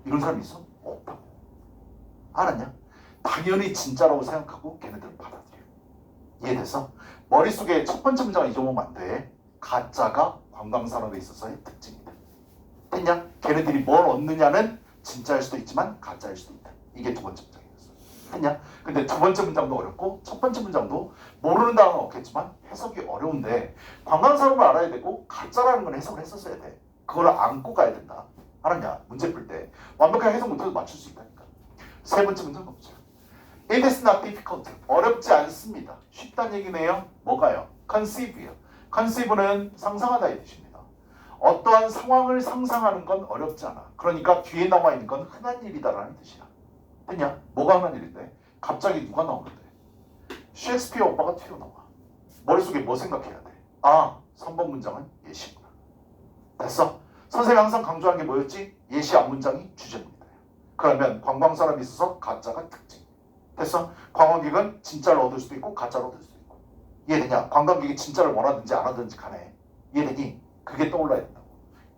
이런 사람이 있어? 없다고. 알았냐? 당연히 진짜라고 생각하고 걔네들은 받아들여. 이해됐어? 머릿속에 첫 번째 문장을 잊어보면 안 돼. 가짜가 관광산업에 있어서의 특징이다. 됐냐? 걔네들이 뭘 얻느냐는 진짜일 수도 있지만 가짜일 수도 있다. 이게 두 번째 문장이었어. 됐냐? 근데 두 번째 문장도 어렵고 첫 번째 문장도 모르는 단어는 없겠지만 해석이 어려운데 관광산업을 알아야 되고 가짜라는 건 해석을 했었어야 돼. 그걸 안고 가야 된다. 알았냐? 문제 풀 때 완벽하게 해석 못해도 맞출 수 있다니까. 세 번째 문장 보자. It is not difficult. 어렵지 않습니다. 쉽다는 얘기네요. 뭐가요? conceive요. conceive는 상상하다 이 뜻입니다. 어떠한 상황을 상상하는 건 어렵지 않아. 그러니까 뒤에 나와 있는 건 흔한 일이다라는 뜻이야. 됐냐? 뭐가 흔한 일인데? 갑자기 누가 나오는데? 셰익스피어 오빠가 튀어나와. 머릿속에 뭐 생각해야 돼? 아, 3번 문장은 예시구나. 됐어? 선생님이 항상 강조한 게 뭐였지? 예시 앞 문장이 주제문이다. 그러면 관광산업에 있어서 가짜가 특징. 됐어? 관광객은 진짜를 얻을 수도 있고 가짜를 얻을 수도 있고. 이해되냐? 관광객이 진짜를 원하든지 안 하든지 간에. 이해되니? 그게 떠올라야 된다고.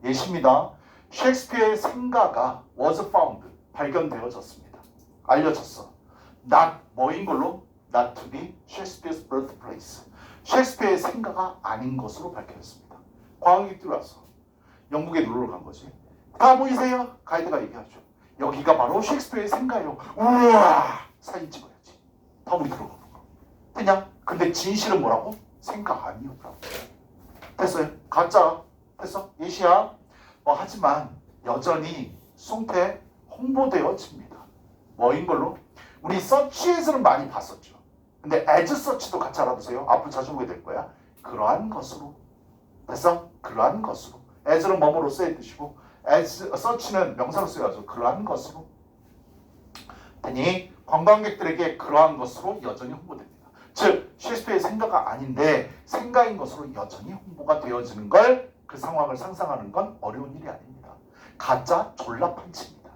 예시입니다. 셰익스피어의 생가가 was found, 발견되어졌습니다. 알려졌어. not 뭐인 걸로? not to be Shakespeare's birthplace. 셰익스피어의 생가가 아닌 것으로 밝혀졌습니다. 관광객들이 왔어. 영국에 놀러 간 거지. 다 보이세요? 가이드가 얘기하죠. 여기가 바로 셰익스피어의 생가예요. 우와! 사진 찍어야지. 다 우리 들어가는 거. 그냥 근데 진실은 뭐라고? 생각 아니었다고. 됐어요? 가짜. 됐어? 예시야. 하지만 여전히 송태 홍보되어집니다. 뭐인 걸로? 우리 서치에서는 많이 봤었죠. 근데 as 서치도 같이 알아보세요. 앞으로 자주 보게 될 거야. 그러한 것으로. 됐어? 그러한 것으로. as는 뭐뭐로서의 뜻이고 as 서치는 명사로 쓰여서 그러한 것으로. 되니 관광객들에게 그러한 것으로 여전히 홍보됩니다. 즉 셰익스피어의 생가가 아닌데 생가인 것으로 여전히 홍보가 되어지는 걸 그 상황을 상상하는 건 어려운 일이 아닙니다. 가짜 졸라 판치입니다.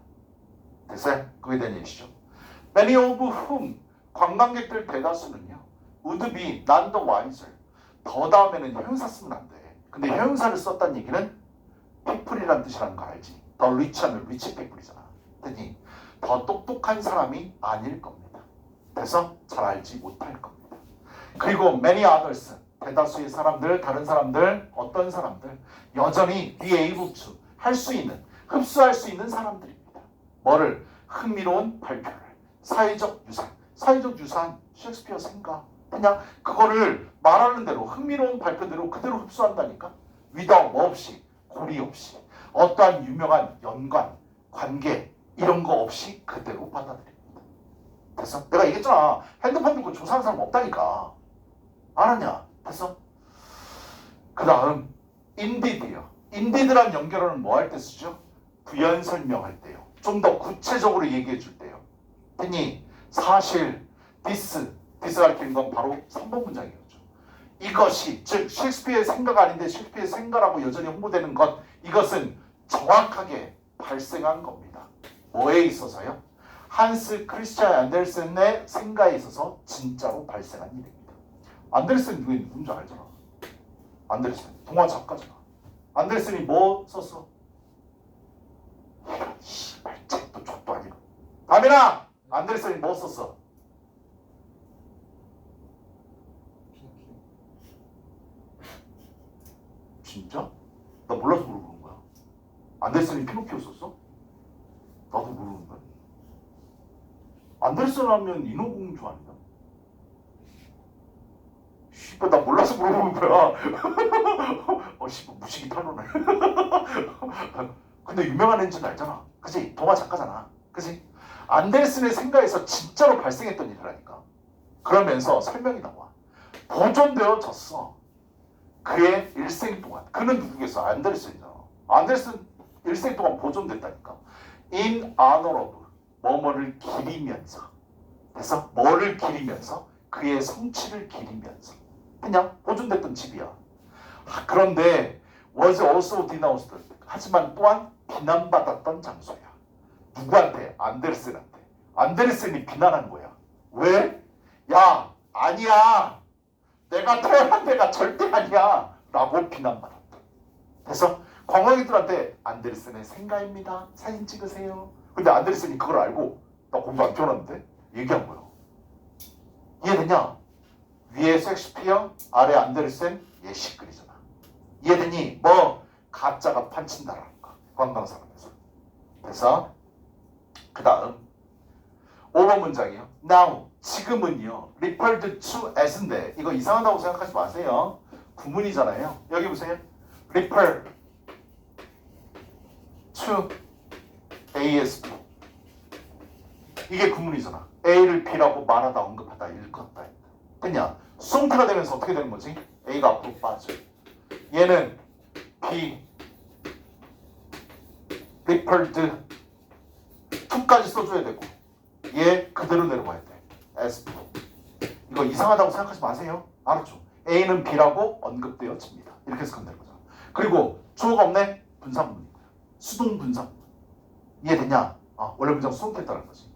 됐어요? 그에 대한 얘기죠. Many of whom 관광객들 대다수는요. would be none the wiser. 더 다음에는 형용사 쓰면 안 돼. 근데 형용사를 썼다는 얘기는 people이라는 뜻이라는 거 알지? 더 리치하면 리치 people이잖아. 되니 더 똑똑한 사람이 아닐 겁니다. 그래서 잘 알지 못할 겁니다. 그리고 many others 대다수의 사람들, 다른 사람들, 어떤 사람들 여전히 be able to 할 수 있는, 흡수할 수 있는 사람들입니다. 뭐를? 흥미로운 발표를. 사회적 유산. 사회적 유산, 셰익스피어 생각. 그냥 그거를 말하는 대로 흥미로운 발표대로 그대로 흡수한다니까. without 뭐 없이, 고리 없이, 어떠한 유명한 연관, 관계 이런 거 없이 그대로 받아들입니다. 됐어? 내가 얘기했잖아. 핸드폰 듣고 조사하는 사람 없다니까. 알았냐? 됐어? 그 다음 indeed요. indeed란 연결어는 뭐 할 때 쓰죠? 부연 설명할 때요. 좀 더 구체적으로 얘기해 줄 때요. 됐니? 사실 this 가리키는 건 바로 3번 문장이었죠. 이것이 즉 셰익스피어의 생각 아닌데 셰익스피어의 생각라고 여전히 홍보되는 것 이것은 정확하게 발생한 겁니다. 뭐에 있어서요? 한스 크리스찬 안데르센의 생가에 있어서 진짜로 발생한 일입니다. 안데르센 누군지 알잖아. 안데르센 동화 작가잖아. 안데르센이 뭐 썼어? 이런 씨발 책도 족도 아니고. 다민아! 안데르센이 뭐 썼어? 진짜? 나 몰라서 물어보는 거야. 안데르센이 피노키오 썼어? 나도 모르는 거야. 안데르센 하면 인어공주 아니야? 씨발 나 몰라서 물어보는 거야. 씨발 무식이 털어내. 근데 유명한 엔지는 알잖아. 그지? 동화 작가잖아. 그지? 안데르센의 생가에서 진짜로 발생했던 일이라니까. 그러면서 설명이 나와. 보존되어졌어. 그의 일생 동안. 그는 누구겠어? 안데르센이잖아. 안데르센 일생 동안 보존됐다니까. In honor of 뭐뭐를 기리면서. 그래서 뭐를 기리면서? 그의 성취를 기리면서. 그냥 보존됐던 집이야. 그런데 was also denounced. 하지만 또한 비난받았던 장소야. 누구한테? 안데르센한테. 안데르센이 비난한 거야. 왜? 야, 아니야. 내가 태어난 데가 절대 아니야. 라고 비난받았다. 그래서 관광객들한테 안데르센의 생가입니다. 사진 찍으세요. 근데 안데르센이 그걸 알고 나 공부 안 펴놨는데 얘기한 거야. 이해되냐? 위에 셰익스피어, 아래 안데르센, 얘 시끌이잖아. 이해되니? 뭐 가짜가 판친다라는 거. 관광사람에서. 그래서 그 다음 5번 문장이요. Now, 지금은요. referred to as인데 이거 이상하다고 생각하지 마세요. 구문이잖아요. 여기 보세요. refer to as 이게 구문이잖아. A를 B라고 말하다, 언급하다, 일컫다. 그냥 수동태가 되면서 어떻게 되는 거지? A가 앞으로 빠져. 얘는 B referred to까지 써줘야 되고 얘 그대로 내려가야 돼. as 이거 이상하다고 생각하지 마세요. 알았죠? A는 B라고 언급되어집니다. 이렇게 해석하면 되는 거잖아. 그리고 주어가 없네? 분사문이고요. 수동 분사문. 이해되냐? 원래 문장 수동태였다는 거지.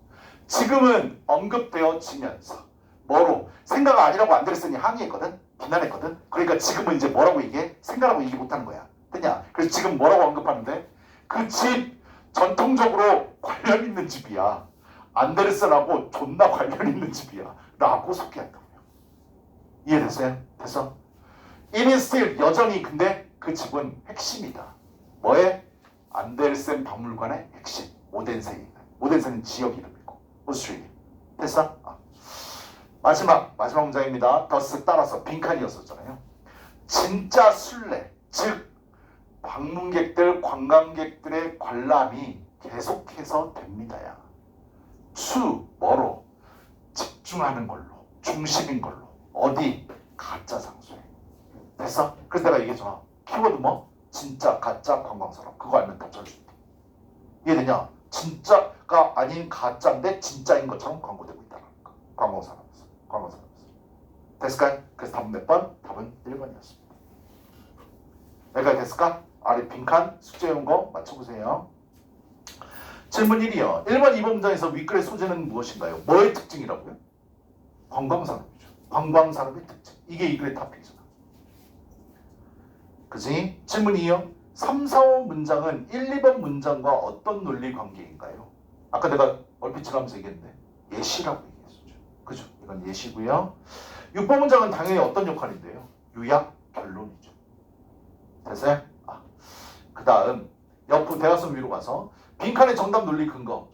지금은 언급되어지면서 뭐로? 생각가 아니라고 안데르센이 항의했거든? 비난했거든? 그러니까 지금은 이제 뭐라고 얘기해? 생각하고 얘기 못하는 거야. 됐냐? 그래서 지금 뭐라고 언급하는데? 그 집 전통적으로 관련 있는 집이야. 안데르센하고 존나 관련 있는 집이야. 라고 소개한다고요. 이해됐어요? 됐어? It is still 여전히 근데 그 집은 핵심이다. 뭐에? 안데르센 박물관의 핵심. 오덴세입니다. 오덴세는 지역 이름이고 오스트리아. 됐어? 마지막 문장입니다. 더스 따라서 빈칸이었었잖아요. 진짜 순례, 즉 방문객들, 관광객들의 관람이 계속해서 됩니다야. 수, 뭐로? 집중하는 걸로, 중심인 걸로. 어디? 가짜 장소에. 됐어? 그래서 내가 얘기했잖아. 키워드 뭐? 진짜, 가짜, 관광사람. 그거 알면 다 찾을 수 있다. 이해되냐? 진짜가 아닌 가짜인데 진짜인 것처럼 광고되고 있다는 거. 관광사람에서. 됐을까요? 그래서 답은 몇 번? 답은 1번이었습니다. 여기까지 됐을까? 아래 빈칸 숙제용 거 맞춰보세요. 질문 1이요. 1번, 2번 문장에서 윗글의 소재는 무엇인가요? 뭐의 특징이라고요? 관광산업이죠. 관광산업의 특징. 이게 이 글의 토픽이잖아. 그지? 질문 2요. 3, 4, 5 문장은 1, 2번 문장과 어떤 논리 관계인가요? 아까 내가 얼핏 지나면서 얘기했는데 예시라고 얘기했었죠. 그죠? 이건 예시고요. 6번 문장은 당연히 어떤 역할인데요? 요약, 결론이죠. 됐어요? 그 다음 옆으로 대각선 위로 가서 빈칸의 정답 논리 근거.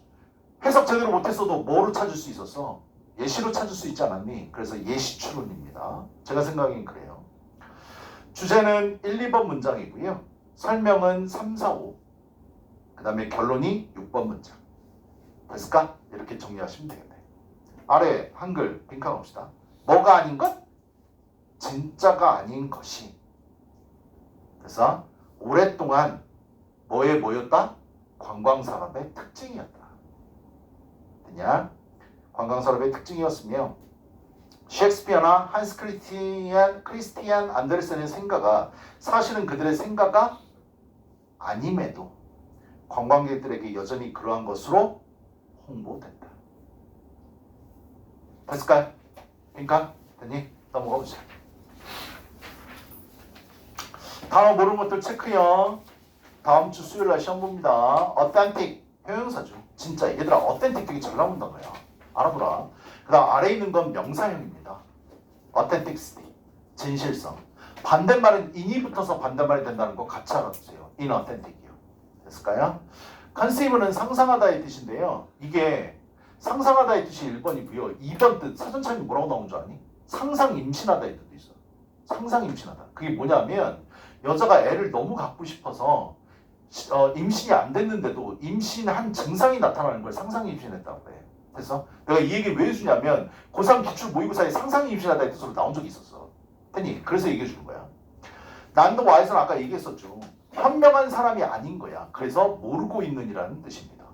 해석 제대로 못했어도 뭐로 찾을 수 있었어? 예시로 찾을 수 있지 않았니? 그래서 예시 추론입니다. 제가 생각엔 그래요. 주제는 1, 2번 문장이고요. 설명은 3, 4, 5. 그 다음에 결론이 6번 문장. 됐을까? 이렇게 정리하시면 되겠네. 아래 한글 빈칸 옵시다. 뭐가 아닌 것? 진짜가 아닌 것이. 그래서 오랫동안 뭐에 모였다? 관광산업의 특징이었다. 됐냐? 관광산업의 특징이었으며 셰익스피어나 한스 크리스티안 안데르센의 생가가 사실은 그들의 생가가 아님에도 관광객들에게 여전히 그러한 것으로 홍보된다. 됐을까요? 빈칸? 됐니? 넘어가 보자. 단어 모르는 것들 체크요. 다음 주 수요일 날 시험 봅니다. authentic 형용사죠. 진짜 얘들아 authentic 되게 잘 나온다 거야. 알아보라. 그 다음 아래에 있는 건 명사형입니다. authenticity 진실성. 반대말은 in이 붙어서 반대말이 된다는 거 같이 알아두세요. inauthentic이요. 됐을까요? conceive는 상상하다의 뜻인데요. 이게 상상하다의 뜻이 1번이고요. 2번 뜻 사전창이 뭐라고 나온 줄 아니? 상상 임신하다의 뜻도 있어. 상상 임신하다. 그게 뭐냐면 여자가 애를 너무 갖고 싶어서 임신이 안 됐는데도 임신한 증상이 나타나는 걸 상상 임신했다고 그래. 그래서 내가 이 얘기를 왜 해주냐면 고3 기출 모의고사에 상상 임신하다의 뜻으로 나온 적이 있었어. 됐니? 그래서 얘기해 주는 거야. 난도 와에서는 아까 얘기했었죠. 현명한 사람이 아닌 거야. 그래서 모르고 있는이라는 뜻입니다.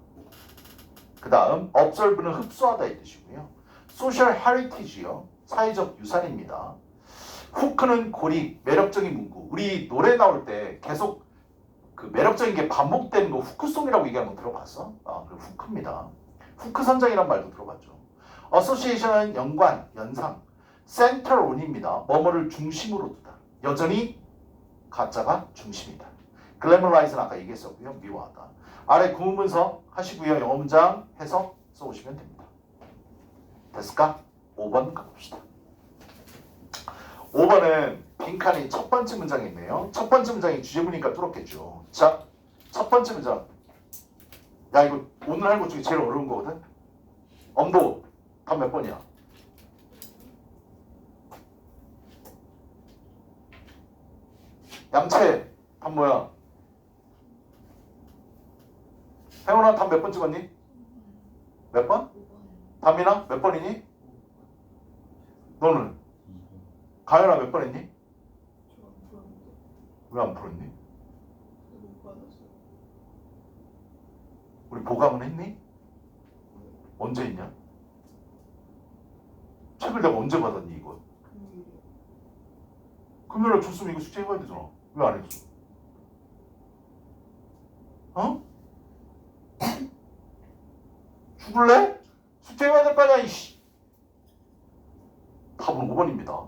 그 다음 observe는 흡수하다의 뜻이고요. social heritage요. 사회적 유산입니다. 후크는 고리, 매력적인 문구. 우리 노래 나올 때 계속 그 매력적인 게 반복되는 거 후크송이라고 얘기하는 거 들어봤어? 그 후크입니다. 후크 선장이란 말도 들어봤죠. association은 연관, 연상. center on입니다. 뭐뭐를 중심으로 두다. 여전히 가짜가 중심이다. glamorize는 아까 얘기했었고요. 미워하다. 아래 구문문서 하시고요. 영어 문장 해석 써오시면 됩니다. 됐을까? 5번 가봅시다. 5번은 빈칸이 첫 번째 문장이 있네요. 첫 번째 문장이 주제문이니까 뚫었겠죠. 자, 첫 번째 문장. 야, 이거 오늘 할 것 중에 제일 어려운 거거든. 엄도 답 몇 번이야? 양채 답 뭐야? 혜원아 답 몇 번 찍었니? 몇 번? 담이나 몇 번이니? 너는? 가연아 몇 번 했니? 왜 안 풀었니? 우리 보강은 했니? 언제 했냐? 책을 내가 언제 받았니 이거? 금요일에 줬으면 이거 숙제 해봐야 되잖아. 왜 안 했어? 어? 죽을래? 숙제 해봐야 될 거 아니야 이씨. 답은 5번입니다.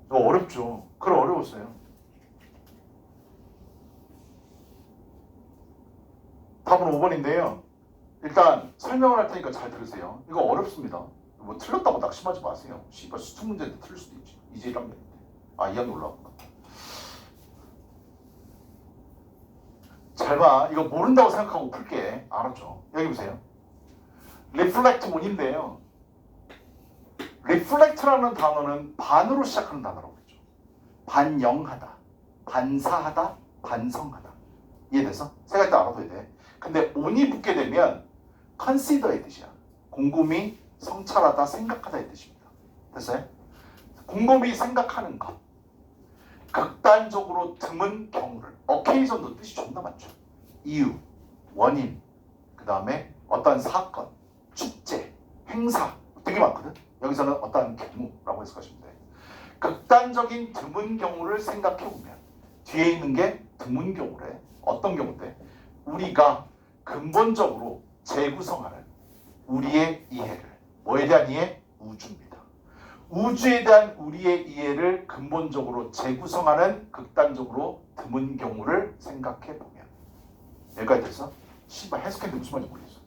이거 어렵죠? 그래 어려웠어요. 답은 5번인데요. 일단 설명을 할 테니까 잘 들으세요. 이거 어렵습니다. 뭐 틀렸다고 낙심하지 마세요. 씨발 수투 문제인데 틀릴 수도 있지. 이제 1학년인데. 아 2학년 올라왔구나. 잘 봐. 이거 모른다고 생각하고 풀게. 알았죠? 여기 보세요. reflect on인데요. reflect라는 단어는 반으로 시작하는 단어라고 했죠. 반영하다, 반사하다, 반성하다. 이해돼서? 생각할 때 알아둬야 돼. 근데 on이 붙게 되면 consider의 뜻이야. 곰곰이 성찰하다, 생각하다의 뜻입니다. 됐어요? 곰곰이 생각하는 것. 극단적으로 드문 경우를. occasion도 뜻이 존나 많죠. 이유, 원인, 그 다음에 어떤 사건, 축제, 행사 되게 많거든. 여기서는 어떤 경우라고 해석하시면 돼. 극단적인 드문 경우를 생각해 보면 뒤에 있는 게 드문 경우래. 어떤 경우인데? 우리가 근본적으로 재구성하는 우리의 이해를. 뭐에 대한 이해? 우주입니다. 우주에 대한 우리의 이해를 근본적으로 재구성하는 극단적으로 드문 경우를 생각해 보면. 여기까지 됐어? 씨발 해석했는데 무슨 말인지 모르겠어.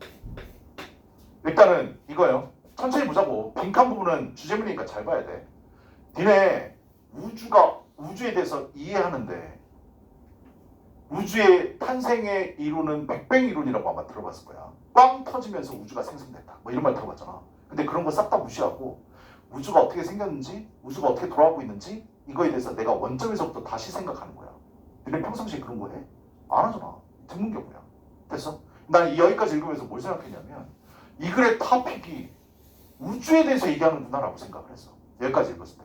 일단은 이거요. 천천히 보자고. 빈칸 부분은 주제문이니까 잘 봐야 돼. 니네 우주에 대해서 이해하는데 우주의 탄생의 이론은 빅뱅 이론이라고 아마 들어봤을 거야. 꽝 터지면서 우주가 생성됐다. 뭐 이런 말 들어봤잖아. 근데 그런 거 싹 다 무시하고 우주가 어떻게 생겼는지, 우주가 어떻게 돌아가고 있는지 이거에 대해서 내가 원점에서부터 다시 생각하는 거야. 니네 평상시에 그런 거 해? 안 하잖아. 드문 경우야. 됐어? 난 여기까지 읽으면서 뭘 생각했냐면 이 글의 토픽이 우주에 대해서 얘기하는구나라고 생각을 했어. 여기까지 읽었을 때.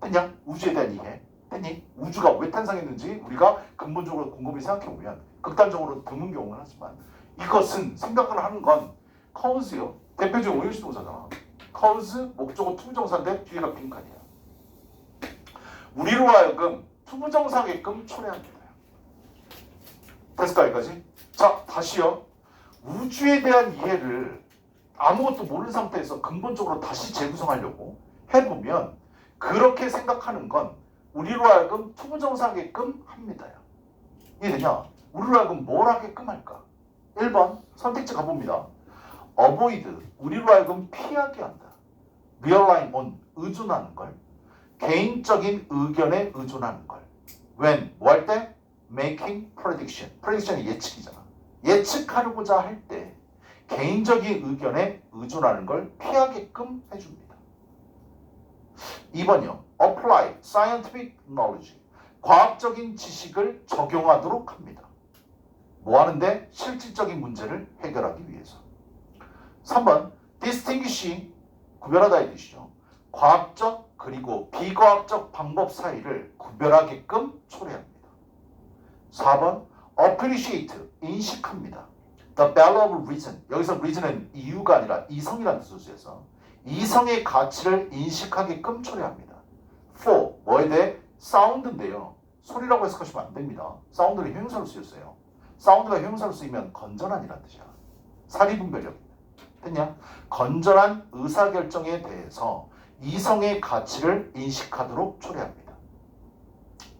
됐냐? 우주에 대한 이해. 됐니? 우주가 왜 탄생했는지 우리가 근본적으로 곰곰이 생각해보면 극단적으로 드문 경우는 하지만 이것은 생각을 하는 건 cause요. 대표적인 오형식 동사잖아. cause, 목적어 투부정사인데 뒤에가 빈칸이야. 우리로 하여금 투부정사게끔 초래합니다. 됐을까 여기까지? 자, 다시요. 우주에 대한 이해를 아무것도 모르는 상태에서 근본적으로 다시 재구성하려고 해보면 그렇게 생각하는 건 우리로 하여금 투부정사게끔 합니다요. 이해되냐? 우리로 하여금 뭘 하게끔 할까? 1번 선택지 가봅니다. avoid, 우리로 하여금 피하게 한다. rely on, 의존하는 걸. 개인적인 의견에 의존하는 걸. when, 뭐 할 때? making prediction. prediction이 예측이잖아. 예측하려고자 할 때 개인적인 의견에 의존하는 걸 피하게끔 해줍니다. 2번이요. apply scientific knowledge. 과학적인 지식을 적용하도록 합니다. 뭐 하는데? 실질적인 문제를 해결하기 위해서. 3번 distinguish 구별하다의 뜻이죠. 과학적 그리고 비과학적 방법 사이를 구별하게끔 초래합니다. 4번 appreciate 인식합니다. The value of reason. 여기서 reason은 이유가 아니라 이성이라는 뜻을 쓰여서 이성의 가치를 인식하게끔 초래합니다. 4. 뭐에 대해? 사운드인데요. 소리라고 해석하시면 안 됩니다. 사운드는 형용사로 쓰였어요. 사운드가 형용사로 쓰이면 건전한이라는 뜻이야. 사리분별력. 됐냐? 건전한 의사결정에 대해서 이성의 가치를 인식하도록 초래합니다.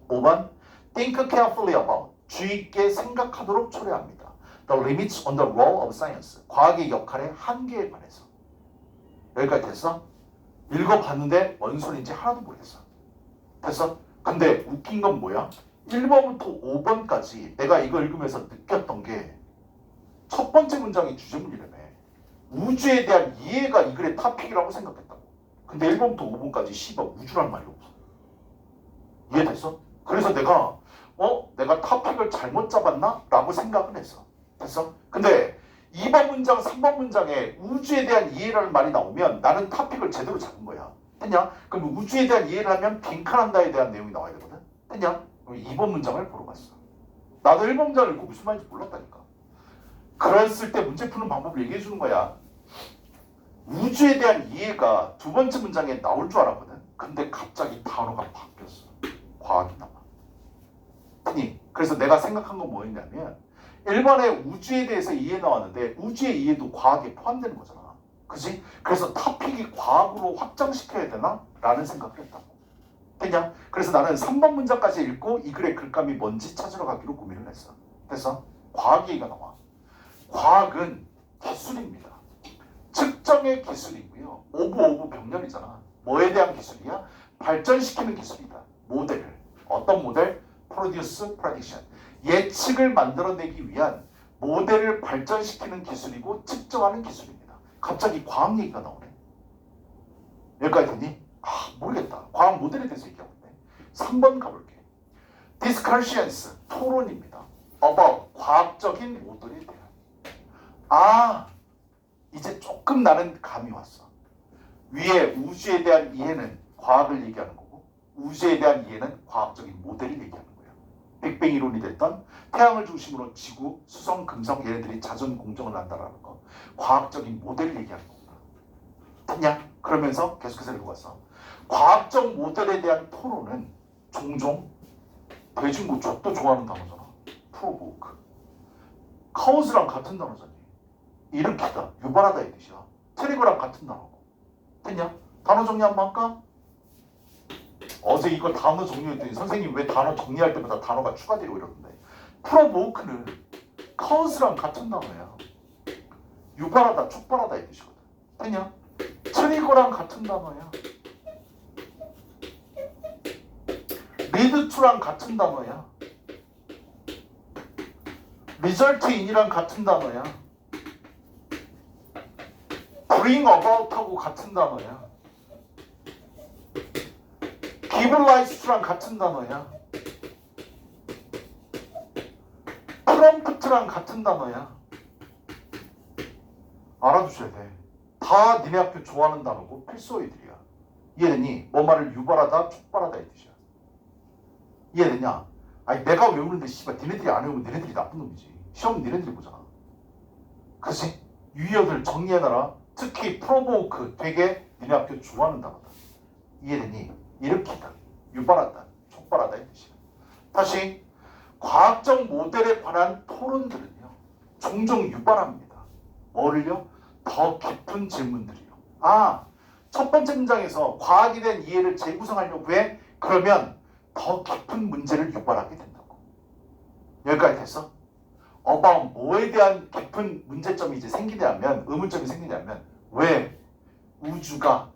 5번 think carefully about. 주의 있게 생각하도록 초래합니다. The limits on the role of science. 과학의 역할의 한계에 관해서. 여기까지 됐어? 읽어봤는데 뭔 소리인지 하나도 모르겠어. 됐어? 근데 웃긴 건 뭐야? 1번부터 5번까지 내가 이거 읽으면서 느꼈던 게 첫 번째 문장이 주제문이라며. 우주에 대한 이해가 이 글의 토픽이라고 생각했다고. 근데 1번부터 5번까지 씨발 우주란 말이 없어. 이해됐어? 그래서 내가 내가 토픽을 잘못 잡았나? 라고 생각은 했어. 됐어? 근데 2번 문장, 3번 문장에 우주에 대한 이해라는 말이 나오면 나는 토픽을 제대로 잡은 거야. 됐냐? 그럼 우주에 대한 이해를 하면 빈칸한다에 대한 내용이 나와야 되거든. 됐냐? 그럼 2번 문장을 보러 갔어. 나도 1번 문장을 읽고 무슨 말인지 몰랐다니까. 그랬을 때 문제 푸는 방법을 얘기해 주는 거야. 우주에 대한 이해가 두 번째 문장에 나올 줄 알았거든. 근데 갑자기 단어가 바뀌었어. 과학이 나와. 그래서 내가 생각한 건 뭐였냐면 1번에 우주에 대해서 이해 나왔는데 우주의 이해도 과학에 포함되는 거잖아. 그치? 그래서 토픽이 과학으로 확장시켜야 되나? 라는 생각을 했다고. 됐냐? 그래서 나는 3번 문장까지 읽고 이 글의 글감이 뭔지 찾으러 가기로 고민을 했어. 됐어? 과학 얘기가 나와. 과학은 기술입니다. 측정의 기술이고요. 오브 병렬이잖아. 뭐에 대한 기술이야? 발전시키는 기술이다. 모델을. 어떤 모델? Produce Prediction. 예측을 만들어내기 위한 모델을 발전시키는 기술이고 측정하는 기술입니다. 갑자기 과학 얘기가 나오네. 여기까지 됐니? 모르겠다. 과학 모델에 대해서 얘기하고 있네. 3번 가볼게. Discussions, 토론입니다. About, 과학적인 모델에 대한. 이제 조금 나는 감이 왔어. 위에 우주에 대한 이해는 과학을 얘기하는 거고 우주에 대한 이해는 과학적인 모델을 얘기하는 거예요. 빅뱅 이론이 됐던 태양을 중심으로 지구, 수성, 금성 얘네들이 자전 공정을 한다라는 거. 과학적인 모델을 얘기하는 거구나. 됐냐? 그러면서 계속해서 읽어봤어. 과학적 모델에 대한 토론은 종종 대중고 족도 좋아하는 단어잖아. 프로보크. 카오스랑 같은 단어잖아. 일으키다, 유발하다 이 뜻이야. 트리거랑 같은 단어고. 됐냐? 단어 정리 한번 할까? 어제 이거 단어 정리했더니 선생님 왜 단어 정리할 때마다 단어가 추가되고 이러던데. 프로보크는 카오스랑 같은 단어야. 유발하다, 촉발하다 이 뜻이거든. 됐냐? 트리거랑 같은 단어야. 리드투랑 같은 단어야. 리절트 인이랑 같은 단어야. bring about하고 같은 단어야. give rise to랑 같은 단어야. prompt랑 같은 단어야. 알아두셔야 돼. 다 니네 학교 좋아하는 단어고 필수어휘들이야. 이해되니? 뭐 말을 유발하다, 촉발하다 이 뜻이야. 이해되냐? 내가 외우는데 씨발 니네들이 안 외우면 니네들이 나쁜 놈이지. 시험 니네들이 보잖아. 그치? 유의어들 정리해놔라. 특히 프로보크 되게 니네 학교 좋아하는 단어다. 이해되니? 일으키다, 유발하다, 촉발하다 이 뜻이야. 다시 과학적 모델에 관한 토론들은요 종종 유발합니다. 뭐를요? 더 깊은 질문들이요. 첫 번째 문장에서 과학에 대한 이해를 재구성하려고 해. 그러면 더 깊은 문제를 유발하게 된다고. 여기까지 됐어? about 뭐에 대한 깊은 문제점이 이제 생기냐면 의문점이 생기냐면 왜 우주가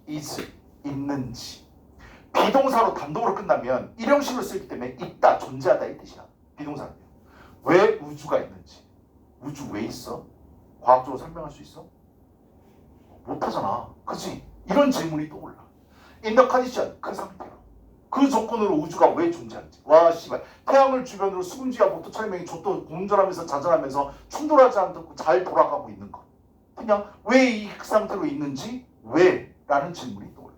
is 있는지. 비동사로 단독으로 끝나면 일형식으로 쓰이기 때문에 있다, 존재하다 이 뜻이야. 비동사는요. 왜 우주가 있는지. 우주 왜 있어? 과학적으로 설명할 수 있어? 못하잖아. 그치? 이런 질문이 떠올라. in the condition 그 상태로 그 조건으로 우주가 왜 존재하는지. 와 씨발 태양을 주변으로 수금지와 목도 천명이 족도 공전하면서 자전하면서 충돌하지 않고 잘 돌아가고 있는 것. 그냥 왜 이 상태로 있는지 왜? 라는 질문이 떠올라.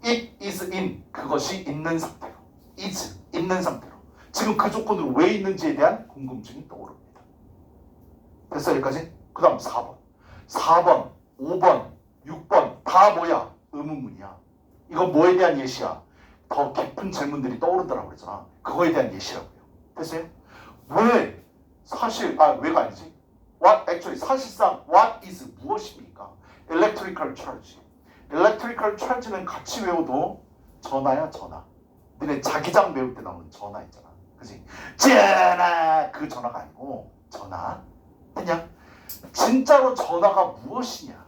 It is in 그것이 있는 상태로 is 있는 상태로 지금 그 조건으로 왜 있는지에 대한 궁금증이 떠오릅니다. 됐어 여기까지? 그 다음 4번 5번 6번 다 뭐야? 의문문이야. 이건 뭐에 대한 예시야? 더 깊은 질문들이 떠오른다라고 그랬잖아. 그거에 대한 예시라고요. 됐어요? 왜? 왜가 아니지? 사실상 what is 무엇입니까? electrical charge. electrical charge는 같이 외워도 전화야 전화. 너네 자기장 배울 때 나오는 전화 있잖아. 그치? 전화 그 전화가 아니고 전화. 그냥 진짜로 전화가 무엇이냐?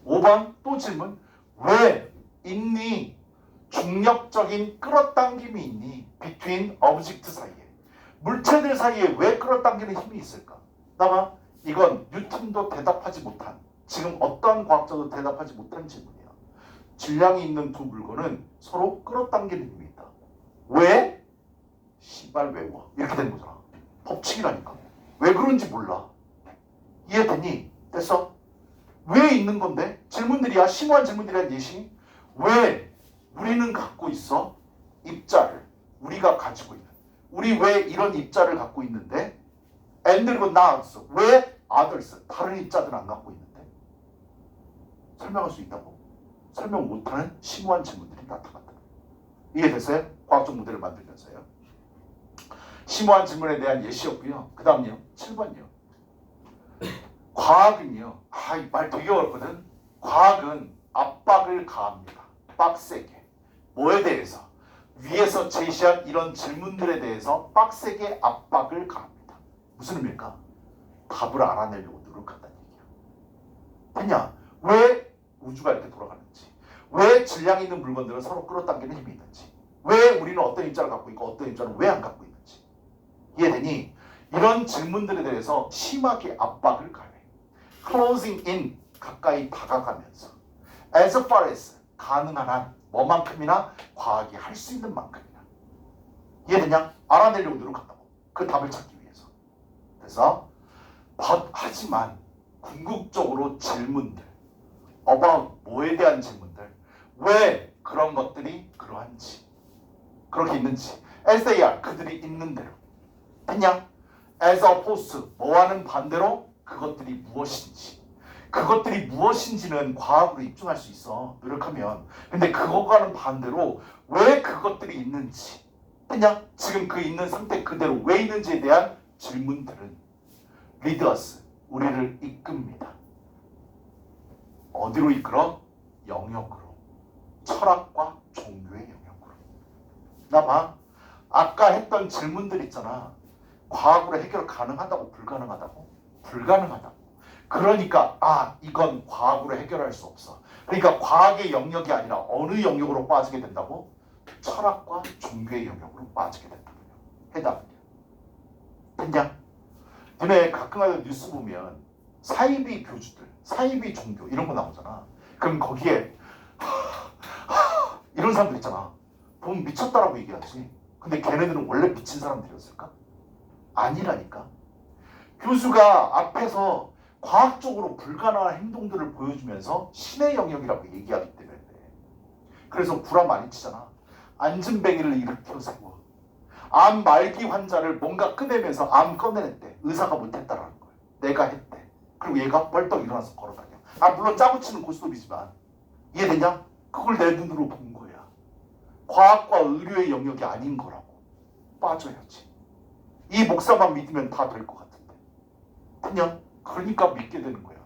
5번 또 질문. 왜 있니? 중력적인 끌어당김이 있니? between object 사이에. 물체들 사이에 왜 끌어당기는 힘이 있을까? 나봐. 이건 뉴턴도 대답하지 못한 지금 어떠한 과학자도 대답하지 못한 질문이야. 질량이 있는 두 물건은 서로 끌어당기는 힘이 있다. 왜? 씨발 외워. 이렇게 되는 거잖아. 법칙이라니까. 왜 그런지 몰라. 이해되니? 됐어? 왜 있는 건데? 질문들이야. 심오한 질문들이란 예시. 왜 우리는 갖고 있어? 입자를. 우리가 가지고 있는. 우리 왜 이런 입자를 갖고 있는데? and 그리고 not. 왜 others? 다른 입자들은 안 갖고 있는데? 설명할 수 있다고. 설명 못하는 심오한 질문들이 나타났다. 이해됐어요? 과학적 모델을 만들면서요. 심오한 질문에 대한 예시였고요. 그 다음요. 7번요. 과학은요. 이 말 되게 어렵거든. 과학은 압박을 가합니다. 빡세게. 뭐에 대해서? 위에서 제시한 이런 질문들에 대해서 빡세게 압박을 가합니다. 무슨 의미일까? 답을 알아내려고 노력한다는 얘기야. 그냥 왜 우주가 이렇게 돌아가는지, 왜 질량 있는 물건들은 서로 끌어당기는 힘이 있는지, 왜 우리는 어떤 입자를 갖고 있고 어떤 입자는 왜 안 갖고 있는지. 이해되니? 이런 질문들에 대해서 심하게 압박을 가해. closing in 가까이 다가가면서 as far as 가능한 한 뭐만큼이나 과학이 할 수 있는 만큼이나. 이해되냐? 알아내려고 노력한다고. 그 답을 찾기 위해서. 그래서 하지만 궁극적으로 질문들 about 뭐에 대한 질문들 왜 그런 것들이 그러한지 그렇게 있는지 as they are 그들이 있는 대로 그냥 as opposed to 뭐와는 반대로 그것들이 무엇인지는 과학으로 입증할 수 있어 노력하면. 근데 그거와는 반대로 왜 그것들이 있는지 그냥 지금 그 있는 상태 그대로 왜 있는지에 대한 질문들은 lead us 우리를 이끕니다. 어디로 이끌어? 영역으로. 철학과 종교의 영역으로. 나 봐. 아까 했던 질문들 있잖아. 과학으로 해결 가능하다고 불가능하다고? 불가능하다고. 그러니까 이건 과학으로 해결할 수 없어. 그러니까 과학의 영역이 아니라 어느 영역으로 빠지게 된다고? 철학과 종교의 영역으로 빠지게 된다고요. 해답은요. 됐냐? 너네 가끔가다 뉴스 보면 사이비 교주들, 사이비 종교 이런 거 나오잖아. 그럼 거기에 이런 사람들 있잖아. 보면 미쳤다라고 얘기하지. 근데 걔네들은 원래 미친 사람들이었을까? 아니라니까. 교수가 앞에서 과학적으로 불가능한 행동들을 보여주면서 신의 영역이라고 얘기하기 때문에. 그래서 구라 많이 치잖아. 안진뱅이를 일으켜 세워. 암 말기 환자를 뭔가 꺼내면서 암 꺼내냈대. 의사가 못했다라는 거야. 내가 했대. 그리고 얘가 벌떡 일어나서 걸어다녀. 물론 짜고 치는 고스톱이지만 이해되냐? 그걸 내 눈으로 본 거야. 과학과 의료의 영역이 아닌 거라고. 빠져야지. 이 목사만 믿으면 다 될 것 같은데. 그냥 그러니까 믿게 되는 거야.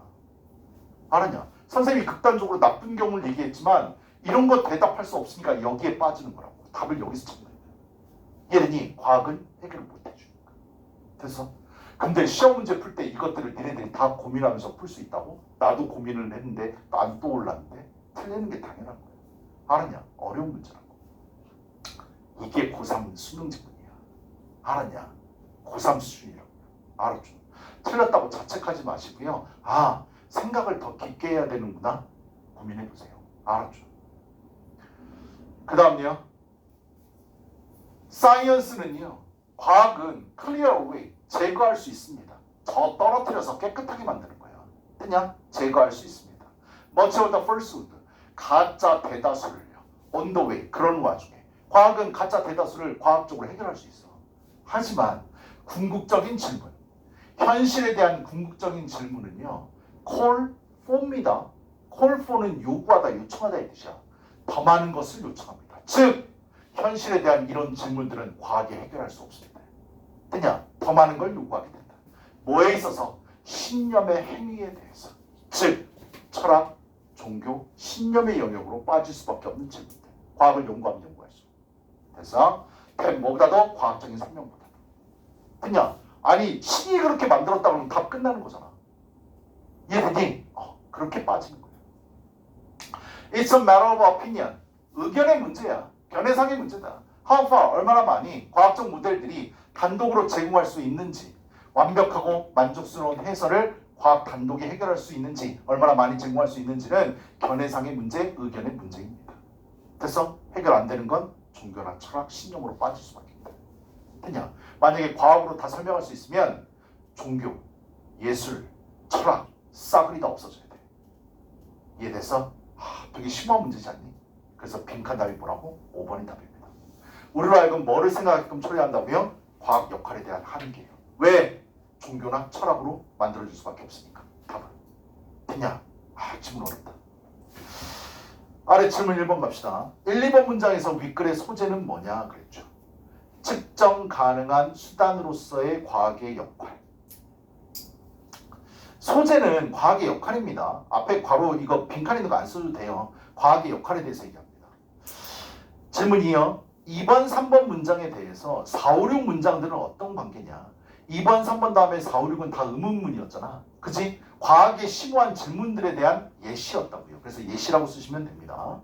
알았냐? 선생님이 극단적으로 나쁜 경우를 얘기했지만 이런 거 대답할 수 없으니까 여기에 빠지는 거라고. 답을 여기서 찾는 거야. 이해되니? 과학은 해결을 못 해주니까. 됐어? 근데 시험 문제 풀 때 이것들을 니네들이 다 고민하면서 풀 수 있다고? 나도 고민을 했는데 안 떠올랐는데 틀리는 게 당연한 거야. 알았냐? 어려운 문제라고. 이게 고3 수능 지문이야. 알았냐? 고3 수준이라고. 알았죠? 틀렸다고 자책하지 마시고요. 생각을 더 깊게 해야 되는구나. 고민해보세요. 알았죠? 그 다음요. 사이언스는요. 과학은 clear away, 제거할 수 있습니다. 더 떨어뜨려서 깨끗하게 만드는 거예요. 그냥 제거할 수 있습니다. Much of the falsehood, 가짜 대다수를요. On the way, 그런 와중에 과학은 가짜 대다수를 과학적으로 해결할 수 있어. 하지만 궁극적인 질문, 현실에 대한 궁극적인 질문은요. call for입니다. call for는 요구하다, 요청하다 이 뜻이야. 더 많은 것을 요청합니다. 즉 현실에 대한 이런 질문들은 과학이 해결할 수 없습니다. 그냥 더 많은 걸 요구하게 된다. 뭐에 있어서? 신념의 행위에 대해서. 즉 철학, 종교, 신념의 영역으로 빠질 수밖에 없는 질문들. 과학을 연구하면 연구할수록. 그래서 뭐보다도 과학적인 설명보다도. 그냥 아니 신이 그렇게 만들었다 그러면 답 끝나는 거잖아. 이해되니? 그렇게 빠지는 거예요. It's a matter of opinion. 의견의 문제야. 견해상의 문제다. How far, 얼마나 많이 과학적 모델들이 단독으로 제공할 수 있는지, 완벽하고 만족스러운 해설을 과학 단독이 해결할 수 있는지, 얼마나 많이 제공할 수 있는지는 견해상의 문제, 의견의 문제입니다. 그래서 해결 안 되는 건 종교나 철학, 신념으로 빠질 수밖에 없다. 그냥 만약에 과학으로 다 설명할 수 있으면 종교, 예술, 철학, 싸그리 다 없어져야 돼. 이해돼서? 되게 심오한 문제지 않니? 그래서 빈칸 답이 뭐라고? 5번이 답입니다. 우리로 하여금 뭐를 생각하게끔 처리한다고요? 과학 역할에 대한 한계예요. 왜? 종교나 철학으로 만들어줄 수밖에 없으니까. 답은 그냥 질문 어렵다. 아래 질문 1번 갑시다. 1, 2번 문장에서 윗글의 소재는 뭐냐 그랬죠. 측정 가능한 수단으로서의 과학의 역할. 소재는 과학의 역할입니다. 앞에 괄호 이거 빈칸 있는 거 안 써도 돼요. 과학의 역할에 대해서 얘기합니다. 질문이요. 2번, 3번 문장에 대해서 4, 5, 6 문장들은 어떤 관계냐. 2번, 3번 다음에 4, 5, 6은 다 의문문이었잖아. 그치? 과학의 심오한 질문들에 대한 예시였다고요. 그래서 예시라고 쓰시면 됩니다.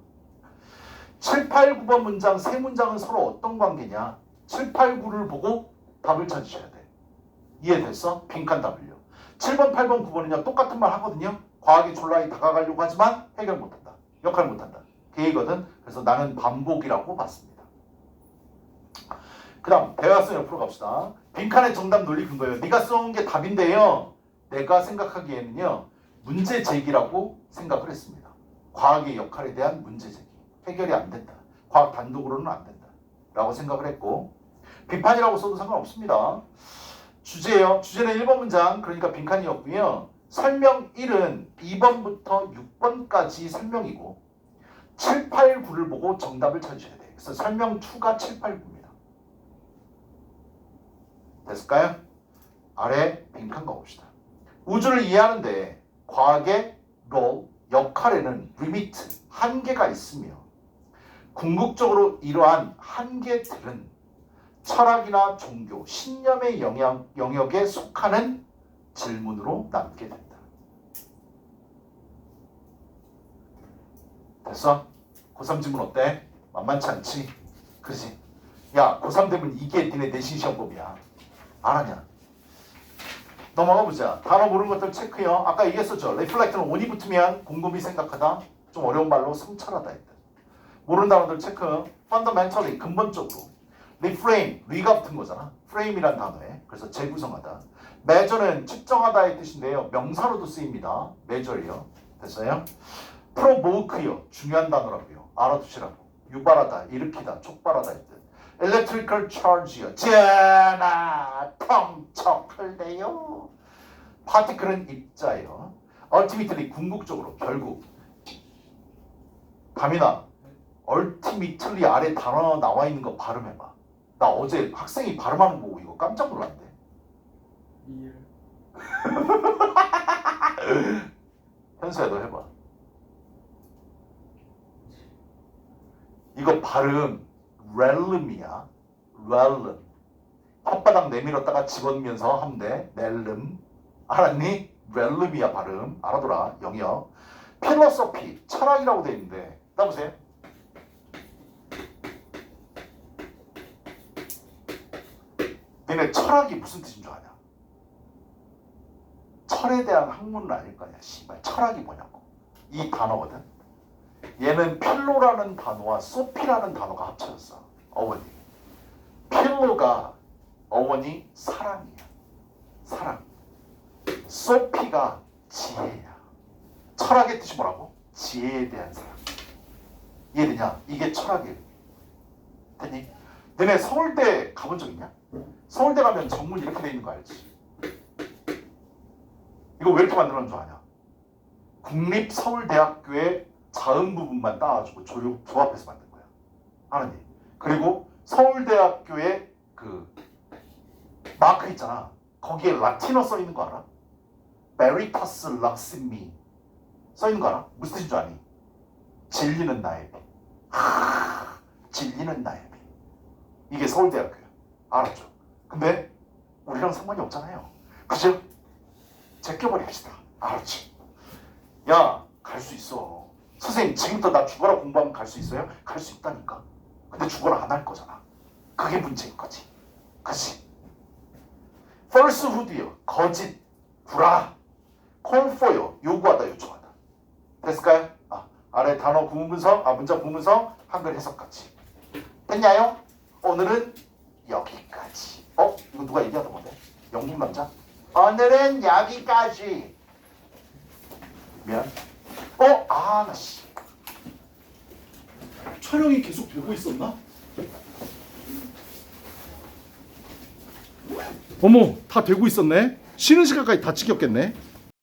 7, 8, 9번 문장 세 문장은 서로 어떤 관계냐. 7, 8, 9를 보고 답을 찾으셔야 돼. 이해됐어? 빈칸 답을요. 7번, 8번, 9번은요. 똑같은 말 하거든요. 과학의 졸라에 다가가려고 하지만 해결 못한다. 역할 못한다. 그 얘기거든. 그래서 나는 반복이라고 봤습니다. 그 다음 대화성 옆으로 갑시다. 빈칸의 정답 논리 근거예요. 네가 써온 게 답인데요. 내가 생각하기에는요. 문제 제기라고 생각을 했습니다. 과학의 역할에 대한 문제 제기. 해결이 안 된다. 과학 단독으로는 안 된다. 라고 생각을 했고 비판이라고 써도 상관없습니다. 주제예요. 주제는 1번 문장. 그러니까 빈칸이었고요. 설명 1은 2번부터 6번까지 설명이고 7, 8, 9를 보고 정답을 찾으셔야 돼요. 그래서 설명 2가 7, 8, 9입니다. 됐을까요? 아래 빈칸 가봅시다. 우주를 이해하는데 과학의 롤, 역할에는 리미트, 한계가 있으며 궁극적으로 이러한 한계들은 철학이나 종교, 신념의 영역에 속하는 질문으로 남게 된다. 됐어? 고3 질문 어때? 만만치 않지? 그지? 야 고3 되면 이게 니네 내신 시험법이야. 알았냐? 넘어가 보자. 단어 모르는 것들 체크요. 아까 얘기했었죠. reflect는 on이 붙으면 곰곰이 생각하다. 좀 어려운 말로 성찰하다 했다. 모르는 단어들 체크. fundamentally 근본적으로. reframe 리가 붙은 거잖아. frame이란 단어에. 그래서 재구성하다. measure는 측정하다의 뜻인데요. 명사로도 쓰입니다. measure요. 됐어요? provoke요. 중요한 단어라고요. 알아두시라고. 유발하다, 일으키다, 촉발하다 했듯. electrical charge요. 전하, 텅척할래요. particle은 입자예요. ultimately 궁극적으로, 결국. 가민아, ultimately 아래 단어 나와 있는 거 발음해봐. 나 어제 학생이 발음하는 거 보고 이거 깜짝 놀랐는데. 현수야 너 해봐. 이거 발음 렐름이야. 렐름. 혓바닥 내밀었다가 집어넣으면서 하면 돼. 렐름. 알았니? 렐름이야 발음. 알아둬라. 영역. 필로소피. 철학이라고 돼 있는데. 따보세요. 너네 철학이 무슨 뜻인 줄 아냐? 철에 대한 학문은 아닐 거 아니야. 씨발 철학이 뭐냐고. 이 단어거든. 얘는 필로라는 단어와 소피라는 단어가 합쳐졌어. 어머니. 필로가 어머니 사랑이야. 사랑. 소피가 지혜야. 철학의 뜻이 뭐라고? 지혜에 대한 사랑. 이해되냐? 이게 철학이에요. 됐니? 너네 서울대 가본 적 있냐? 서울대 가면 정문 이렇게 돼 있는 거 알지? 이거 왜 이렇게 만들어놓은 줄 아냐? 국립서울대학교의 자음 부분만 따가지고 조합해서 만든 거야. 아느니. 그리고 서울대학교의 그 마크 있잖아. 거기에 라틴어 써 있는 거 알아? 베리타스 락시미 써 있는 거 알아? 무슨 뜻인 줄 아니? 진리는 나의 빛. 진리는 나의 빛. 이게 서울대학교야. 알았죠? 근데 우리랑 상관이 없잖아요. 그죠? 제껴버립시다. 알았지? 야, 갈 수 있어. 선생님 지금부터 나 죽어라 공부하면 갈 수 있어요? 갈 수 있다니까. 근데 죽어라 안 할 거잖아. 그게 문제인 거지. 그치? falsehood요. 거짓, 불화. call for요. 요구하다, 요청하다. 됐을까요? 아래 단어 구문 분석, 문장 구문 분석, 한글 해석까지. 됐냐요? 오늘은 여기까지. 이거 누가 얘기하던 건데? 영국 남자? 오늘은 여기까지. 미안. 나 씨. 촬영이 계속 되고 있었나? 어머, 다 되고 있었네. 쉬는 시간까지 다 찍혔겠네.